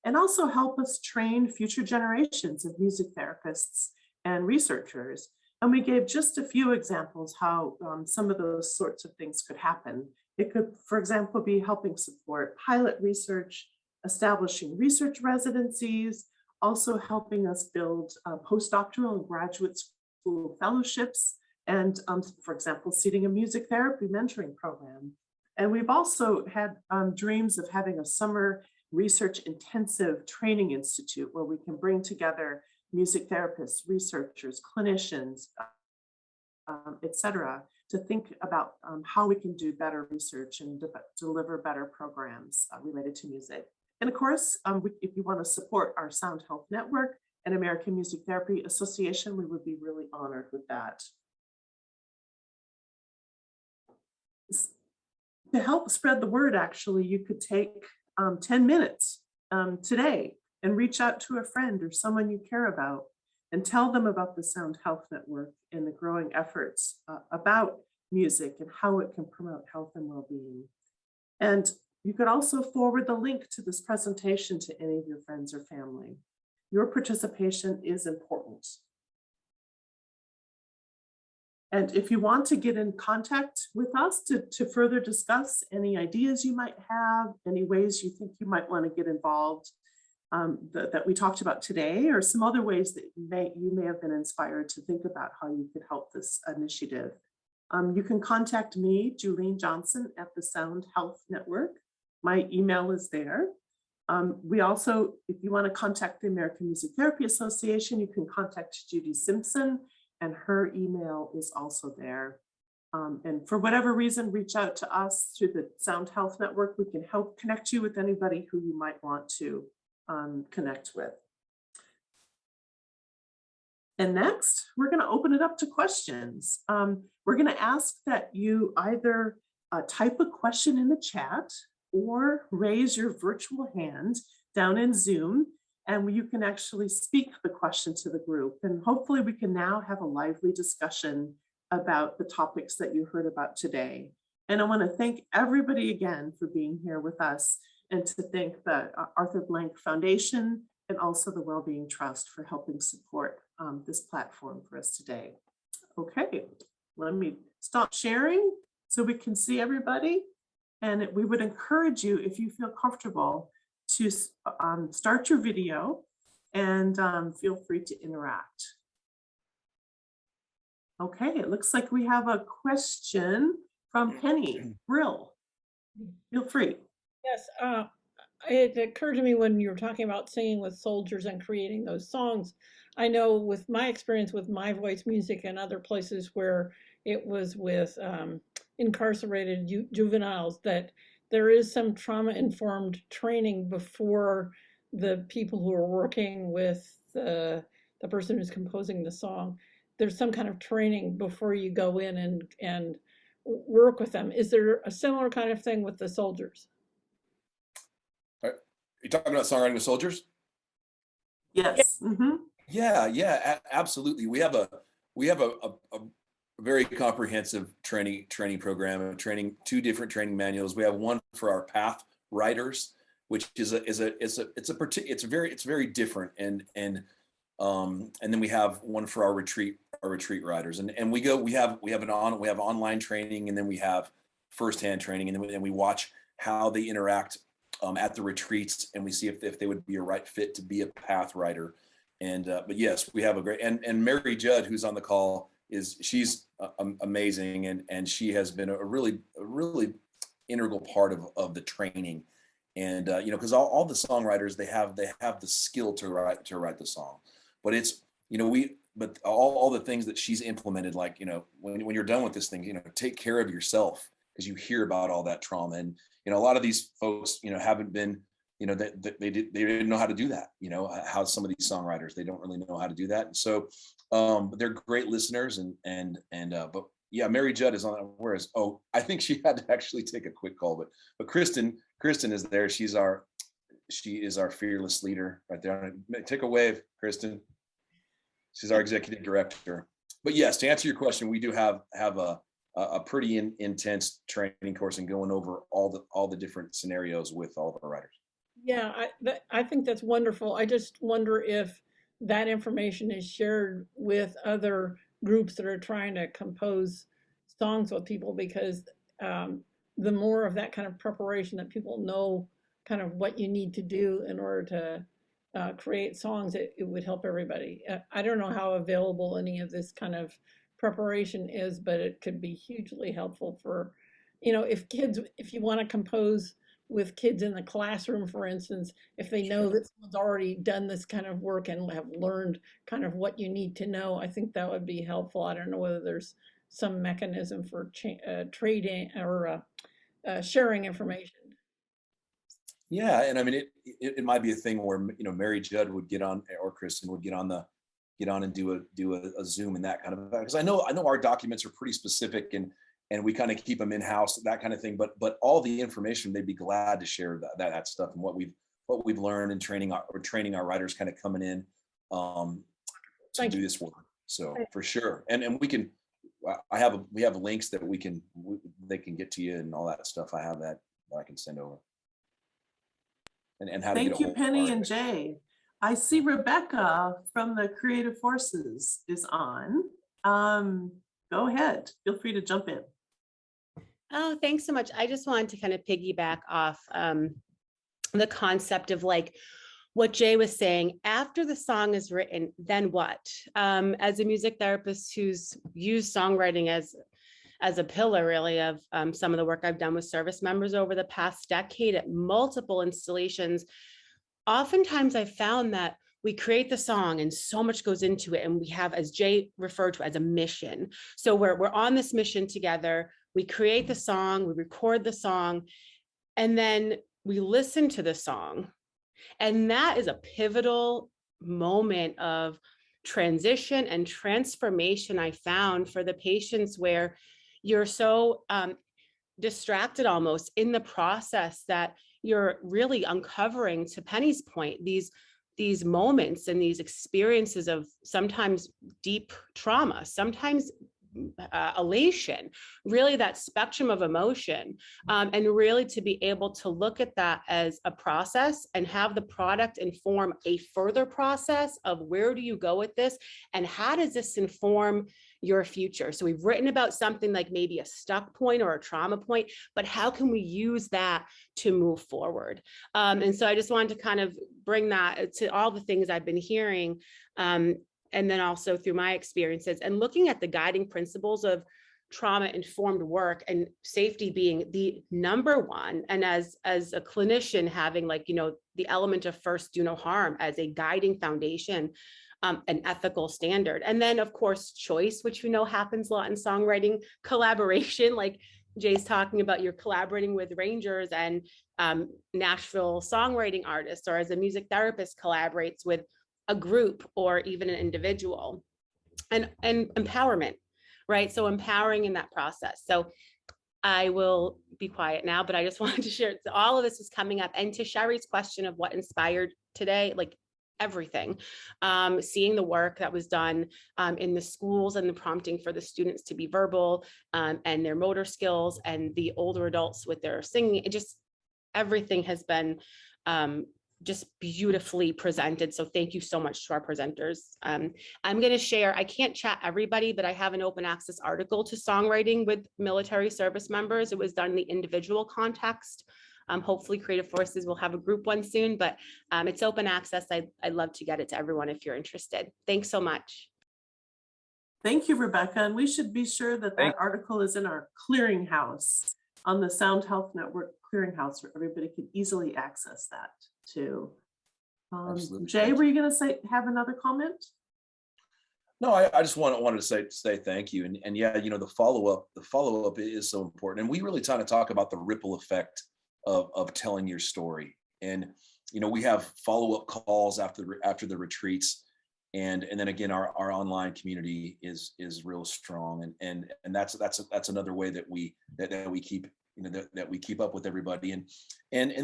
and also help us train future generations of music therapists and researchers. And we gave just a few examples how some of those sorts of things could happen. It could, for example, be helping support pilot research, establishing research residencies, also helping us build postdoctoral and graduate school fellowships, and for example, seeding a music therapy mentoring program. And we've also had dreams of having a summer research intensive training institute where we can bring together music therapists, researchers, clinicians, et cetera, to think about how we can do better research and deliver better programs related to music. And of course, if you want to support our Sound Health Network and American Music Therapy Association, we would be really honored with that. To help spread the word, actually, you could take 10 minutes today and reach out to a friend or someone you care about and tell them about the Sound Health Network and the growing efforts about music and how it can promote health and well-being. And you could also forward the link to this presentation to any of your friends or family. Your participation is important. And if you want to get in contact with us to further discuss any ideas you might have, any ways you think you might want to get involved, that we talked about today, or some other ways that you may have been inspired to think about how you could help this initiative. You can contact me, Julian Johnson, at the Sound Health Network. My email is there. We also, if you want to contact the American Music Therapy Association, you can contact Judy Simpson, and her email is also there. And for whatever reason, reach out to us through the Sound Health Network. We can help connect you with anybody who you might want to connect with. And next, we're going to open it up to questions. We're going to ask that you either type a question in the chat or raise your virtual hand down in Zoom, and you can actually speak the question to the group. And hopefully we can now have a lively discussion about the topics that you heard about today. And I want to thank everybody again for being here with us, and to thank the Arthur Blank Foundation and also the Wellbeing Trust for helping support this platform for us today. Okay, let me stop sharing so we can see everybody. And we would encourage you, if you feel comfortable, to start your video and feel free to interact. Okay, it looks like we have a question from Penny Brill. Feel free. Yes, it occurred to me when you were talking about singing with soldiers and creating those songs. I know with my experience with My Voice Music and other places where it was with incarcerated juveniles, that there is some trauma-informed training before the people who are working with the person who's composing the song. There's some kind of training before you go in and work with them. Is there a similar kind of thing with the soldiers? Are you talking about songwriting with soldiers? Yes. Mm-hmm. Yeah, absolutely. We have a very comprehensive training program, two different training manuals. We have one for our path writers, which is very different, and then we have one for our retreat writers, and we have online training, and then we have firsthand training, and then we watch how they interact at the retreats, and we see if they would be a right fit to be a path writer. And but yes, we have a great, and Mary Judd, who's on the call, she's amazing, and she has been a really integral part of the training. And because all the songwriters, they have the skill to write the song, but it's but all the things that she's implemented, like when you're done with this thing, take care of yourself, because you hear about all that trauma, and a lot of these folks haven't been they didn't know how to do that. How some of these songwriters, they don't really know how to do that. And so they're great listeners, but yeah, Mary Judd is on. Whereas, I think she had to actually take a quick call, but Kristen is there. She is our fearless leader right there. Take a wave, Kristen. She's our executive director. But yes, to answer your question, we do have a pretty intense training course and going over all the different scenarios with all of our writers. Yeah, I think that's wonderful. I just wonder if that information is shared with other groups that are trying to compose songs with people, because the more of that kind of preparation that people know kind of what you need to do in order to create songs, it would help everybody. I don't know how available any of this kind of preparation is, but it could be hugely helpful for, if you want to compose with kids in the classroom, for instance, if they know that someone's already done this kind of work and have learned kind of what you need to know, I think that would be helpful. I don't know whether there's some mechanism for trading or sharing information. Yeah, and I mean, it might be a thing where Mary Judd would get on, or Kristen would get on and do a Zoom and that kind of, because I know our documents are pretty specific, and we kind of keep them in-house, that kind of thing. But all the information, they'd be glad to share that stuff, and what we've learned in training our writers kind of coming in to do this work. So for sure, and we can. We have links that they can get to you and all that stuff. I have that I can send over. And how to get a hold of Thank you, Penny and Jay. I see Rebecca from the Creative Forces is on. Go ahead. Feel free to jump in. Oh, thanks so much. I just wanted to kind of piggyback off the concept of like what Jay was saying, after the song is written, then what? As a music therapist who's used songwriting as a pillar really of some of the work I've done with service members over the past decade at multiple installations, oftentimes I found that we create the song and so much goes into it. And we have, as Jay referred to, as a mission. So we're on this mission together. We create the song, we record the song, and then we listen to the song. And that is a pivotal moment of transition and transformation I found for the patients, where you're so distracted almost in the process that you're really uncovering, to Penny's point, these moments and these experiences of sometimes deep trauma, sometimes elation, really that spectrum of emotion, and really to be able to look at that as a process and have the product inform a further process of where do you go with this and how does this inform your future. So we've written about something like maybe a stuck point or a trauma point, but how can we use that to move forward? And so I just wanted to kind of bring that to all the things I've been hearing, and then also through my experiences and looking at the guiding principles of trauma-informed work and safety being the number one. And as a clinician, having the element of first do no harm as a guiding foundation, an ethical standard. And then of course, choice, which we know happens a lot in songwriting, collaboration, like Jay's talking about, you're collaborating with Rangers and Nashville songwriting artists, or as a music therapist collaborates with a group or even an individual, and empowerment, right? So empowering in that process. So I will be quiet now, but I just wanted to share, all of this is coming up. And to Sheri's question of what inspired today, like everything, seeing the work that was done in the schools and the prompting for the students to be verbal and their motor skills, and the older adults with their singing, it just, everything has been just beautifully presented. So thank you so much to our presenters. I'm going to share, I can't chat everybody, but I have an open access article to songwriting with military service members. It was done in the individual context. Hopefully Creative Forces will have a group one soon, but it's open access. I'd love to get it to everyone if you're interested. Thanks so much. Thank you, Rebecca. And we should be sure that that article is in our clearinghouse on the Sound Health Network clearinghouse, where everybody can easily access that too. Jay, were you going to have another comment? No, I just wanted to say thank you. And yeah, the follow-up is so important. And we really try to talk about the ripple effect of telling your story. And, we have follow-up calls after the retreats. And then again, our online community is real strong. And that's another way that we keep, that we keep up with everybody. And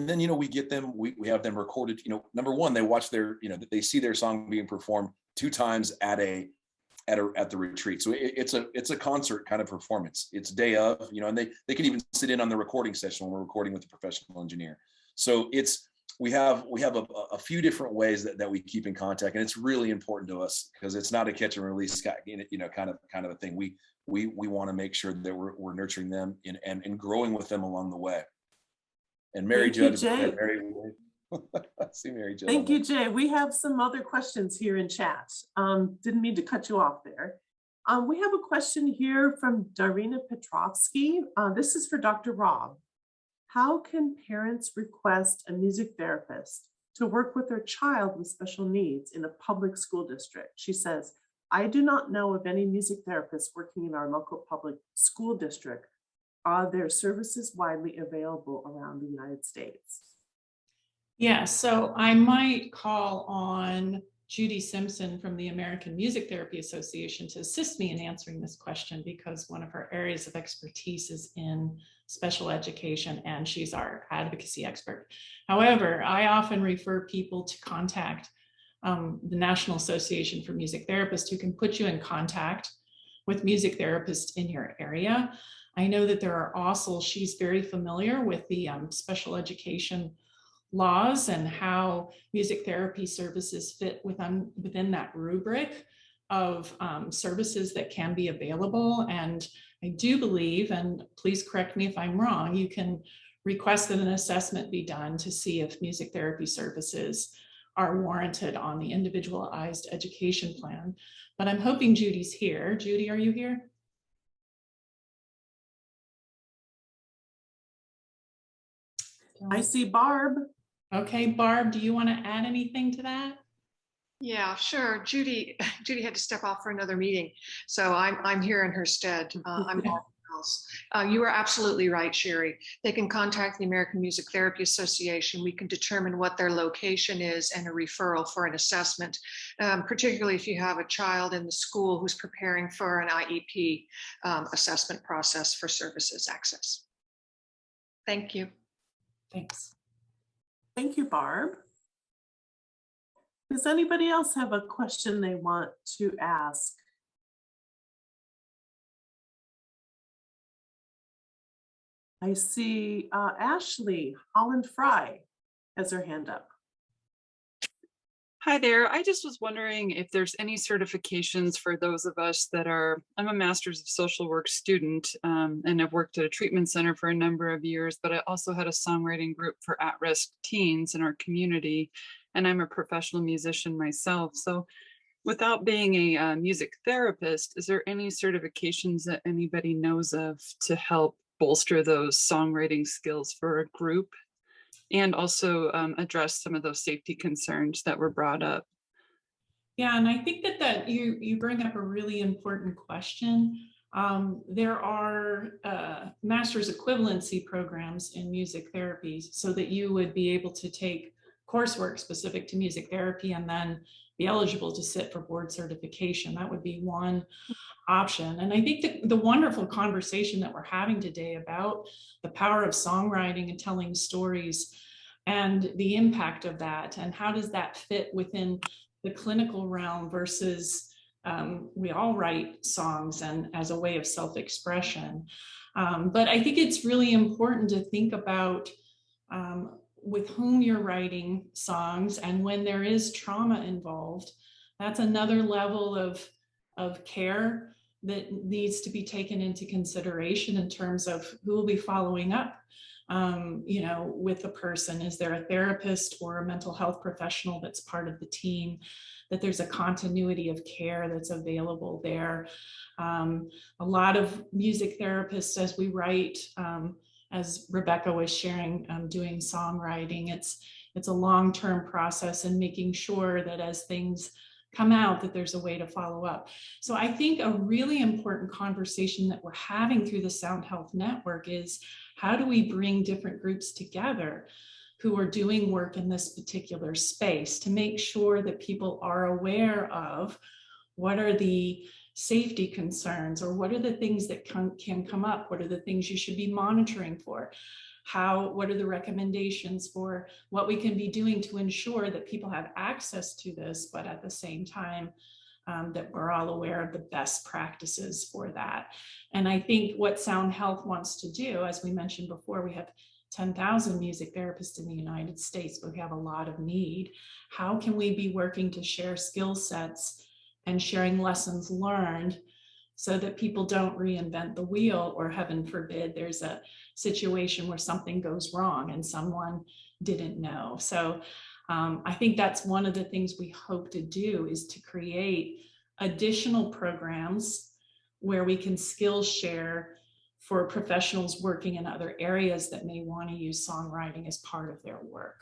then, we get them, we have them recorded, number one, they watch they see their song being performed 2 times at the retreat. So it's a concert kind of performance. It's day of, and they can even sit in on the recording session when we're recording with a professional engineer. So we have a few different ways that we keep in contact, and it's really important to us because it's not a catch and release, kind of a thing. We want to make sure that we're nurturing them and growing with them along the way. And Mary Jo, see Mary Jo. Thank you, Jay. We have some other questions here in chat. Didn't mean to cut you off there. We have a question here from Darina Petrovsky. This is for Dr. Robb. How can parents request a music therapist to work with their child with special needs in a public school district? She says, I do not know of any music therapists working in our local public school district. Are their services widely available around the United States? Yeah, so I might call on Judy Simpson from the American Music Therapy Association to assist me in answering this question, because one of her areas of expertise is in special education, and she's our advocacy expert. However, I often refer people to contact the National Association for Music Therapists, who can put you in contact with music therapists in your area. I know that there are also, she's very familiar with the special education laws and how music therapy services fit within that rubric of services that can be available. And I do believe, and please correct me if I'm wrong, you can request that an assessment be done to see if music therapy services are warranted on the individualized education plan. But I'm hoping Judy's here. Judy, are you here? I see Barb. Okay, Barb, do you want to add anything to that? Yeah, sure. Judy had to step off for another meeting, so I'm here in her stead. I'm Barb Mills. You are absolutely right, Sheri. They can contact the American Music Therapy Association. We can determine what their location is and a referral for an assessment, particularly if you have a child in the school who's preparing for an IEP assessment process for services access. Thank you. Thanks. Thank you, Barb. Does anybody else have a question they want to ask? I see Ashley Holland Fry has her hand up. Hi there. I just was wondering if there's any certifications for those of us that are, I'm a master's of social work student, and I've worked at a treatment center for a number of years, but I also had a songwriting group for at-risk teens in our community, and I'm a professional musician myself. So without being a music therapist, is there any certifications that anybody knows of to help bolster those songwriting skills for a group? And also address some of those safety concerns that were brought up. Yeah, and I think that you bring up a really important question. There are master's equivalency programs in music therapy so that you would be able to take coursework specific to music therapy and then be eligible to sit for board certification. That would be one option. And I think the wonderful conversation that we're having today about the power of songwriting and telling stories and the impact of that, and how does that fit within the clinical realm versus we all write songs and as a way of self-expression. But I think it's really important to think about with whom you're writing songs, and when there is trauma involved, that's another level of care that needs to be taken into consideration in terms of who will be following up, with the person. Is there a therapist or a mental health professional that's part of the team, that there's a continuity of care that's available there. A lot of music therapists, as we write, as Rebecca was sharing, doing songwriting, it's a long-term process, and making sure that as things come out, that there's a way to follow up. So I think a really important conversation that we're having through the Sound Health Network is, how do we bring different groups together who are doing work in this particular space to make sure that people are aware of what are the safety concerns, or what are the things that can come up, what are the things you should be monitoring for, what are the recommendations for what we can be doing to ensure that people have access to this, but at the same time that we're all aware of the best practices for that. And I think what Sound Health wants to do, as we mentioned before, we have 10,000 music therapists in the United States, but we have a lot of need. How can we be working to share skill sets and sharing lessons learned so that people don't reinvent the wheel, or heaven forbid, there's a situation where something goes wrong and someone didn't know. So I think that's one of the things we hope to do, is to create additional programs where we can skill share for professionals working in other areas that may want to use songwriting as part of their work.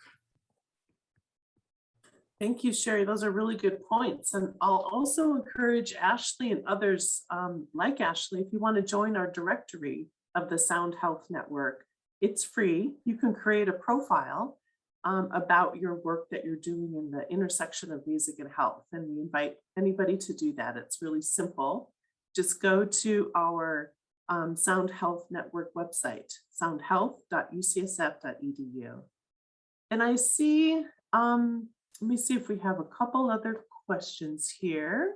Thank you, Sheri. Those are really good points. And I'll also encourage Ashley and others like Ashley, if you want to join our directory of the Sound Health Network, it's free. You can create a profile about your work that you're doing in the intersection of music and health. And we invite anybody to do that. It's really simple. Just go to our Sound Health Network website, soundhealth.ucsf.edu. And I see, let me see if we have a couple other questions here.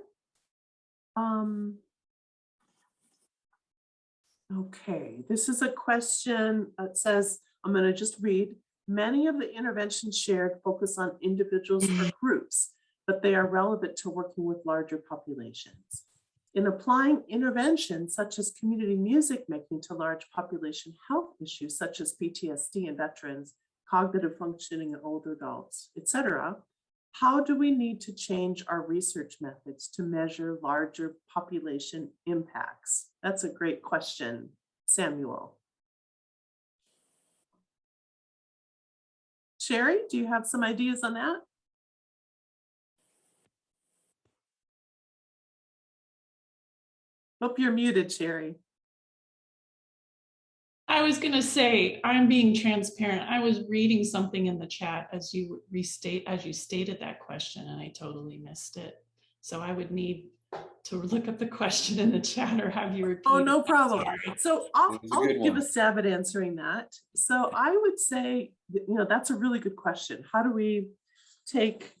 Okay, this is a question that says, I'm going to just read. Many of the interventions shared focus on individuals or groups, but they are relevant to working with larger populations. In applying interventions such as community music making to large population health issues such as PTSD in veterans, cognitive functioning in older adults, etc., how do we need to change our research methods to measure larger population impacts? That's a great question, Samuel. Sheri, do you have some ideas on that? Hope you're muted, Sheri. I was going to say, I'm being transparent. I was reading something in the chat as you stated that question, and I totally missed it. So I would need to look up the question in the chat or have you repeat. Oh, no it. problem. Sorry. So I'll give a stab at answering that. So I would say, that's a really good question. How do we take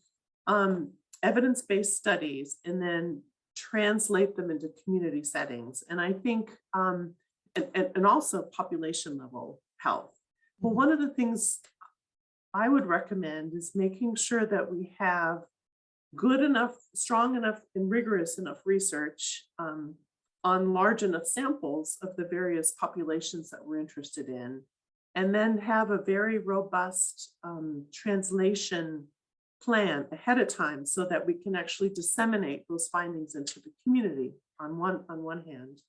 evidence-based studies and then translate them into community settings? And I think, and also population level health. Well, one of the things I would recommend is making sure that we have good enough, strong enough, and rigorous enough research on large enough samples of the various populations that we're interested in, and then have a very robust translation plan ahead of time so that we can actually disseminate those findings into the community on one hand.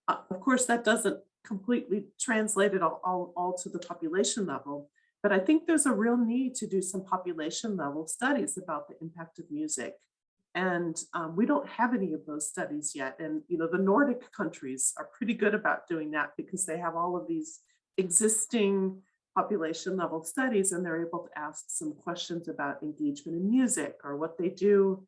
Of course, that doesn't completely translate it all to the population level, but I think there's a real need to do some population level studies about the impact of music. And we don't have any of those studies yet. And the Nordic countries are pretty good about doing that because they have all of these existing population level studies, and they're able to ask some questions about engagement in music or what they do,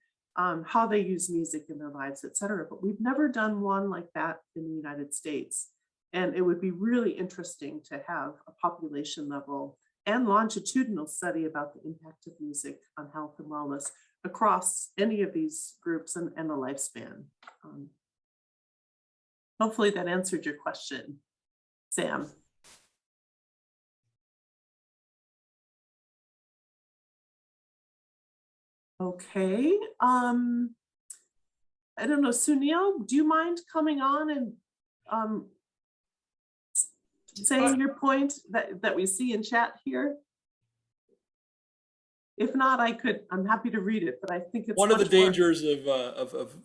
how they use music in their lives, et cetera. But we've never done one like that in the United States. And it would be really interesting to have a population level and longitudinal study about the impact of music on health and wellness across any of these groups and the lifespan. Hopefully that answered your question, Sam. Okay, I don't know, Sunil, do you mind coming on and saying your point that we see in chat here? If not, I'm happy to read it, but I think it's one of the dangers of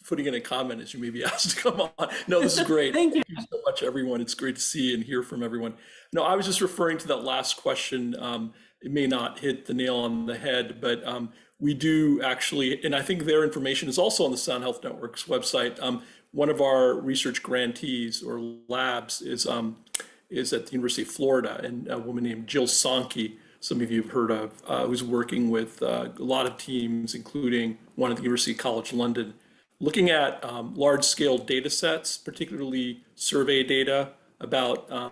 putting in a comment is you may be asked to come on. No, this is great. Thank you so much, everyone. It's great to see and hear from everyone. No, I was just referring to that last question. It may not hit the nail on the head, but we do actually, and I think their information is also on the Sound Health Network's website. One of our research grantees or labs is at the University of Florida, and a woman named Jill Sankey, some of you have heard of, who's working with a lot of teams, including one at the University College London, looking at large-scale data sets, particularly survey data about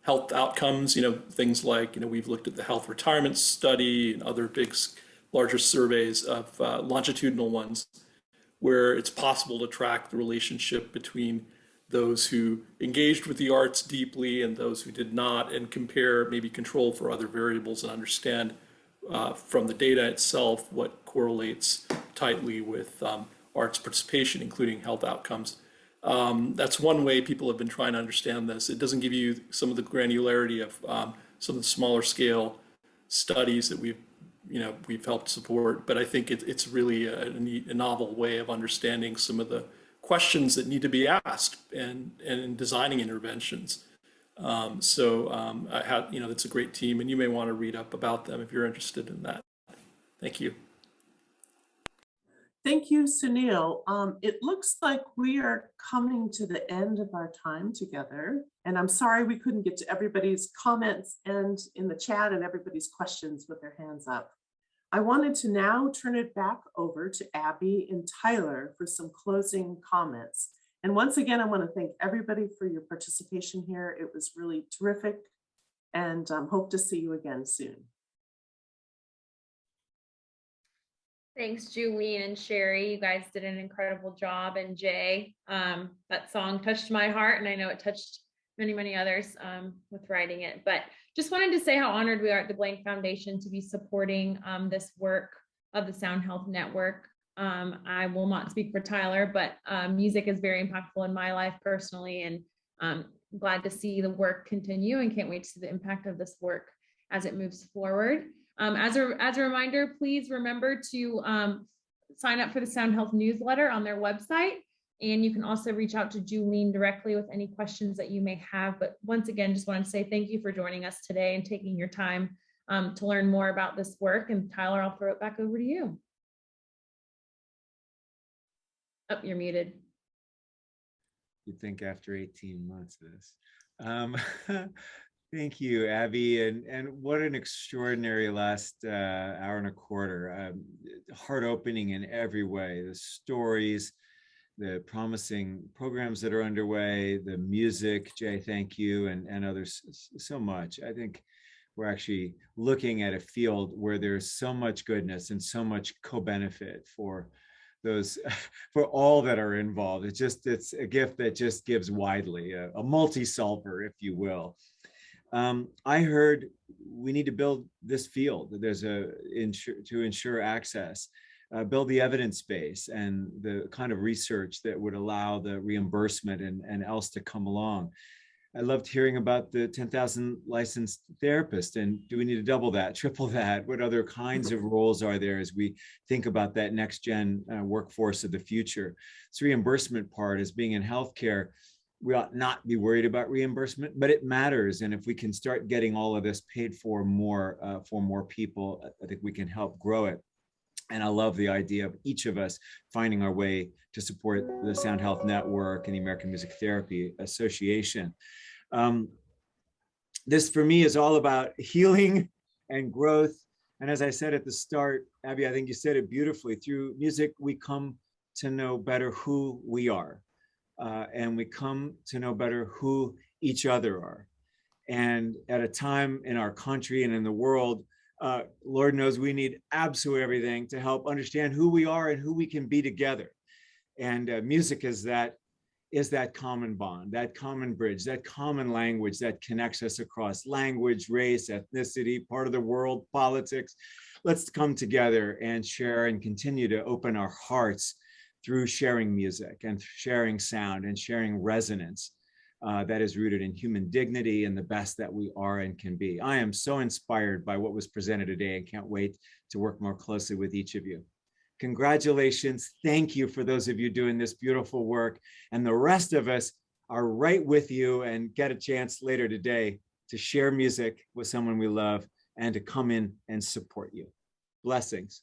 health outcomes, things like, we've looked at the health retirement study and other big, larger surveys of longitudinal ones, where it's possible to track the relationship between those who engaged with the arts deeply and those who did not, and compare, maybe control for other variables, and understand from the data itself what correlates tightly with arts participation, including health outcomes. That's one way people have been trying to understand this. It doesn't give you some of the granularity of some of the smaller scale studies that we've helped support, but I think it's really a novel way of understanding some of the questions that need to be asked and in designing interventions. That's a great team, and you may want to read up about them if you're interested in that. Thank you. Thank you, Sunil. It looks like we are coming to the end of our time together, and I'm sorry we couldn't get to everybody's comments and in the chat and everybody's questions with their hands up. I wanted to now turn it back over to Abby and Tyler for some closing comments. And once again, I want to thank everybody for your participation here. It was really terrific, and hope to see you again soon. Thanks, Julian and Sheri. You guys did an incredible job. And Jay, that song touched my heart, and I know it touched many, many others with writing it. But just wanted to say how honored we are at the Blank Foundation to be supporting this work of the Sound Health Network. I will not speak for Tyler, but music is very impactful in my life personally, and I'm glad to see the work continue and can't wait to see the impact of this work as it moves forward. As a reminder, please remember to sign up for the Sound Health newsletter on their website. And you can also reach out to Julian directly with any questions that you may have. But once again, just wanted to say thank you for joining us today and taking your time to learn more about this work. And Tyler, I'll throw it back over to you. Oh, you're muted. You'd think after 18 months of this. Thank you, Abby. And what an extraordinary last hour and a quarter. Heart-opening in every way. The stories, the promising programs that are underway, the music, Jay, thank you, and others so much. I think we're actually looking at a field where there's so much goodness and so much co-benefit for those, for all that are involved. It's a gift that just gives widely, a multi-solver, if you will. I heard we need to build this field. There's to ensure access, build the evidence base and the kind of research that would allow the reimbursement and else to come along. I loved hearing about the 10,000 licensed therapists, and do we need to double that, triple that? What other kinds of roles are there as we think about that next gen workforce of the future? This reimbursement part, as being in healthcare, we ought not be worried about reimbursement, but it matters. And if we can start getting all of this paid for more people, I think we can help grow it. And I love the idea of each of us finding our way to support the Sound Health Network and the American Music Therapy Association. This for me is all about healing and growth. And as I said at the start, Abby, I think you said it beautifully. Through music, we come to know better who we are. And we come to know better who each other are. And at a time in our country and in the world, Lord knows we need absolutely everything to help understand who we are and who we can be together. And music is that common bond, that common bridge, that common language that connects us across language, race, ethnicity, part of the world, politics. Let's come together and share and continue to open our hearts through sharing music and sharing sound and sharing resonance that is rooted in human dignity and the best that we are and can be. I am so inspired by what was presented today and can't wait to work more closely with each of you. Congratulations. Thank you for those of you doing this beautiful work. And the rest of us are right with you and get a chance later today to share music with someone we love and to come in and support you. Blessings.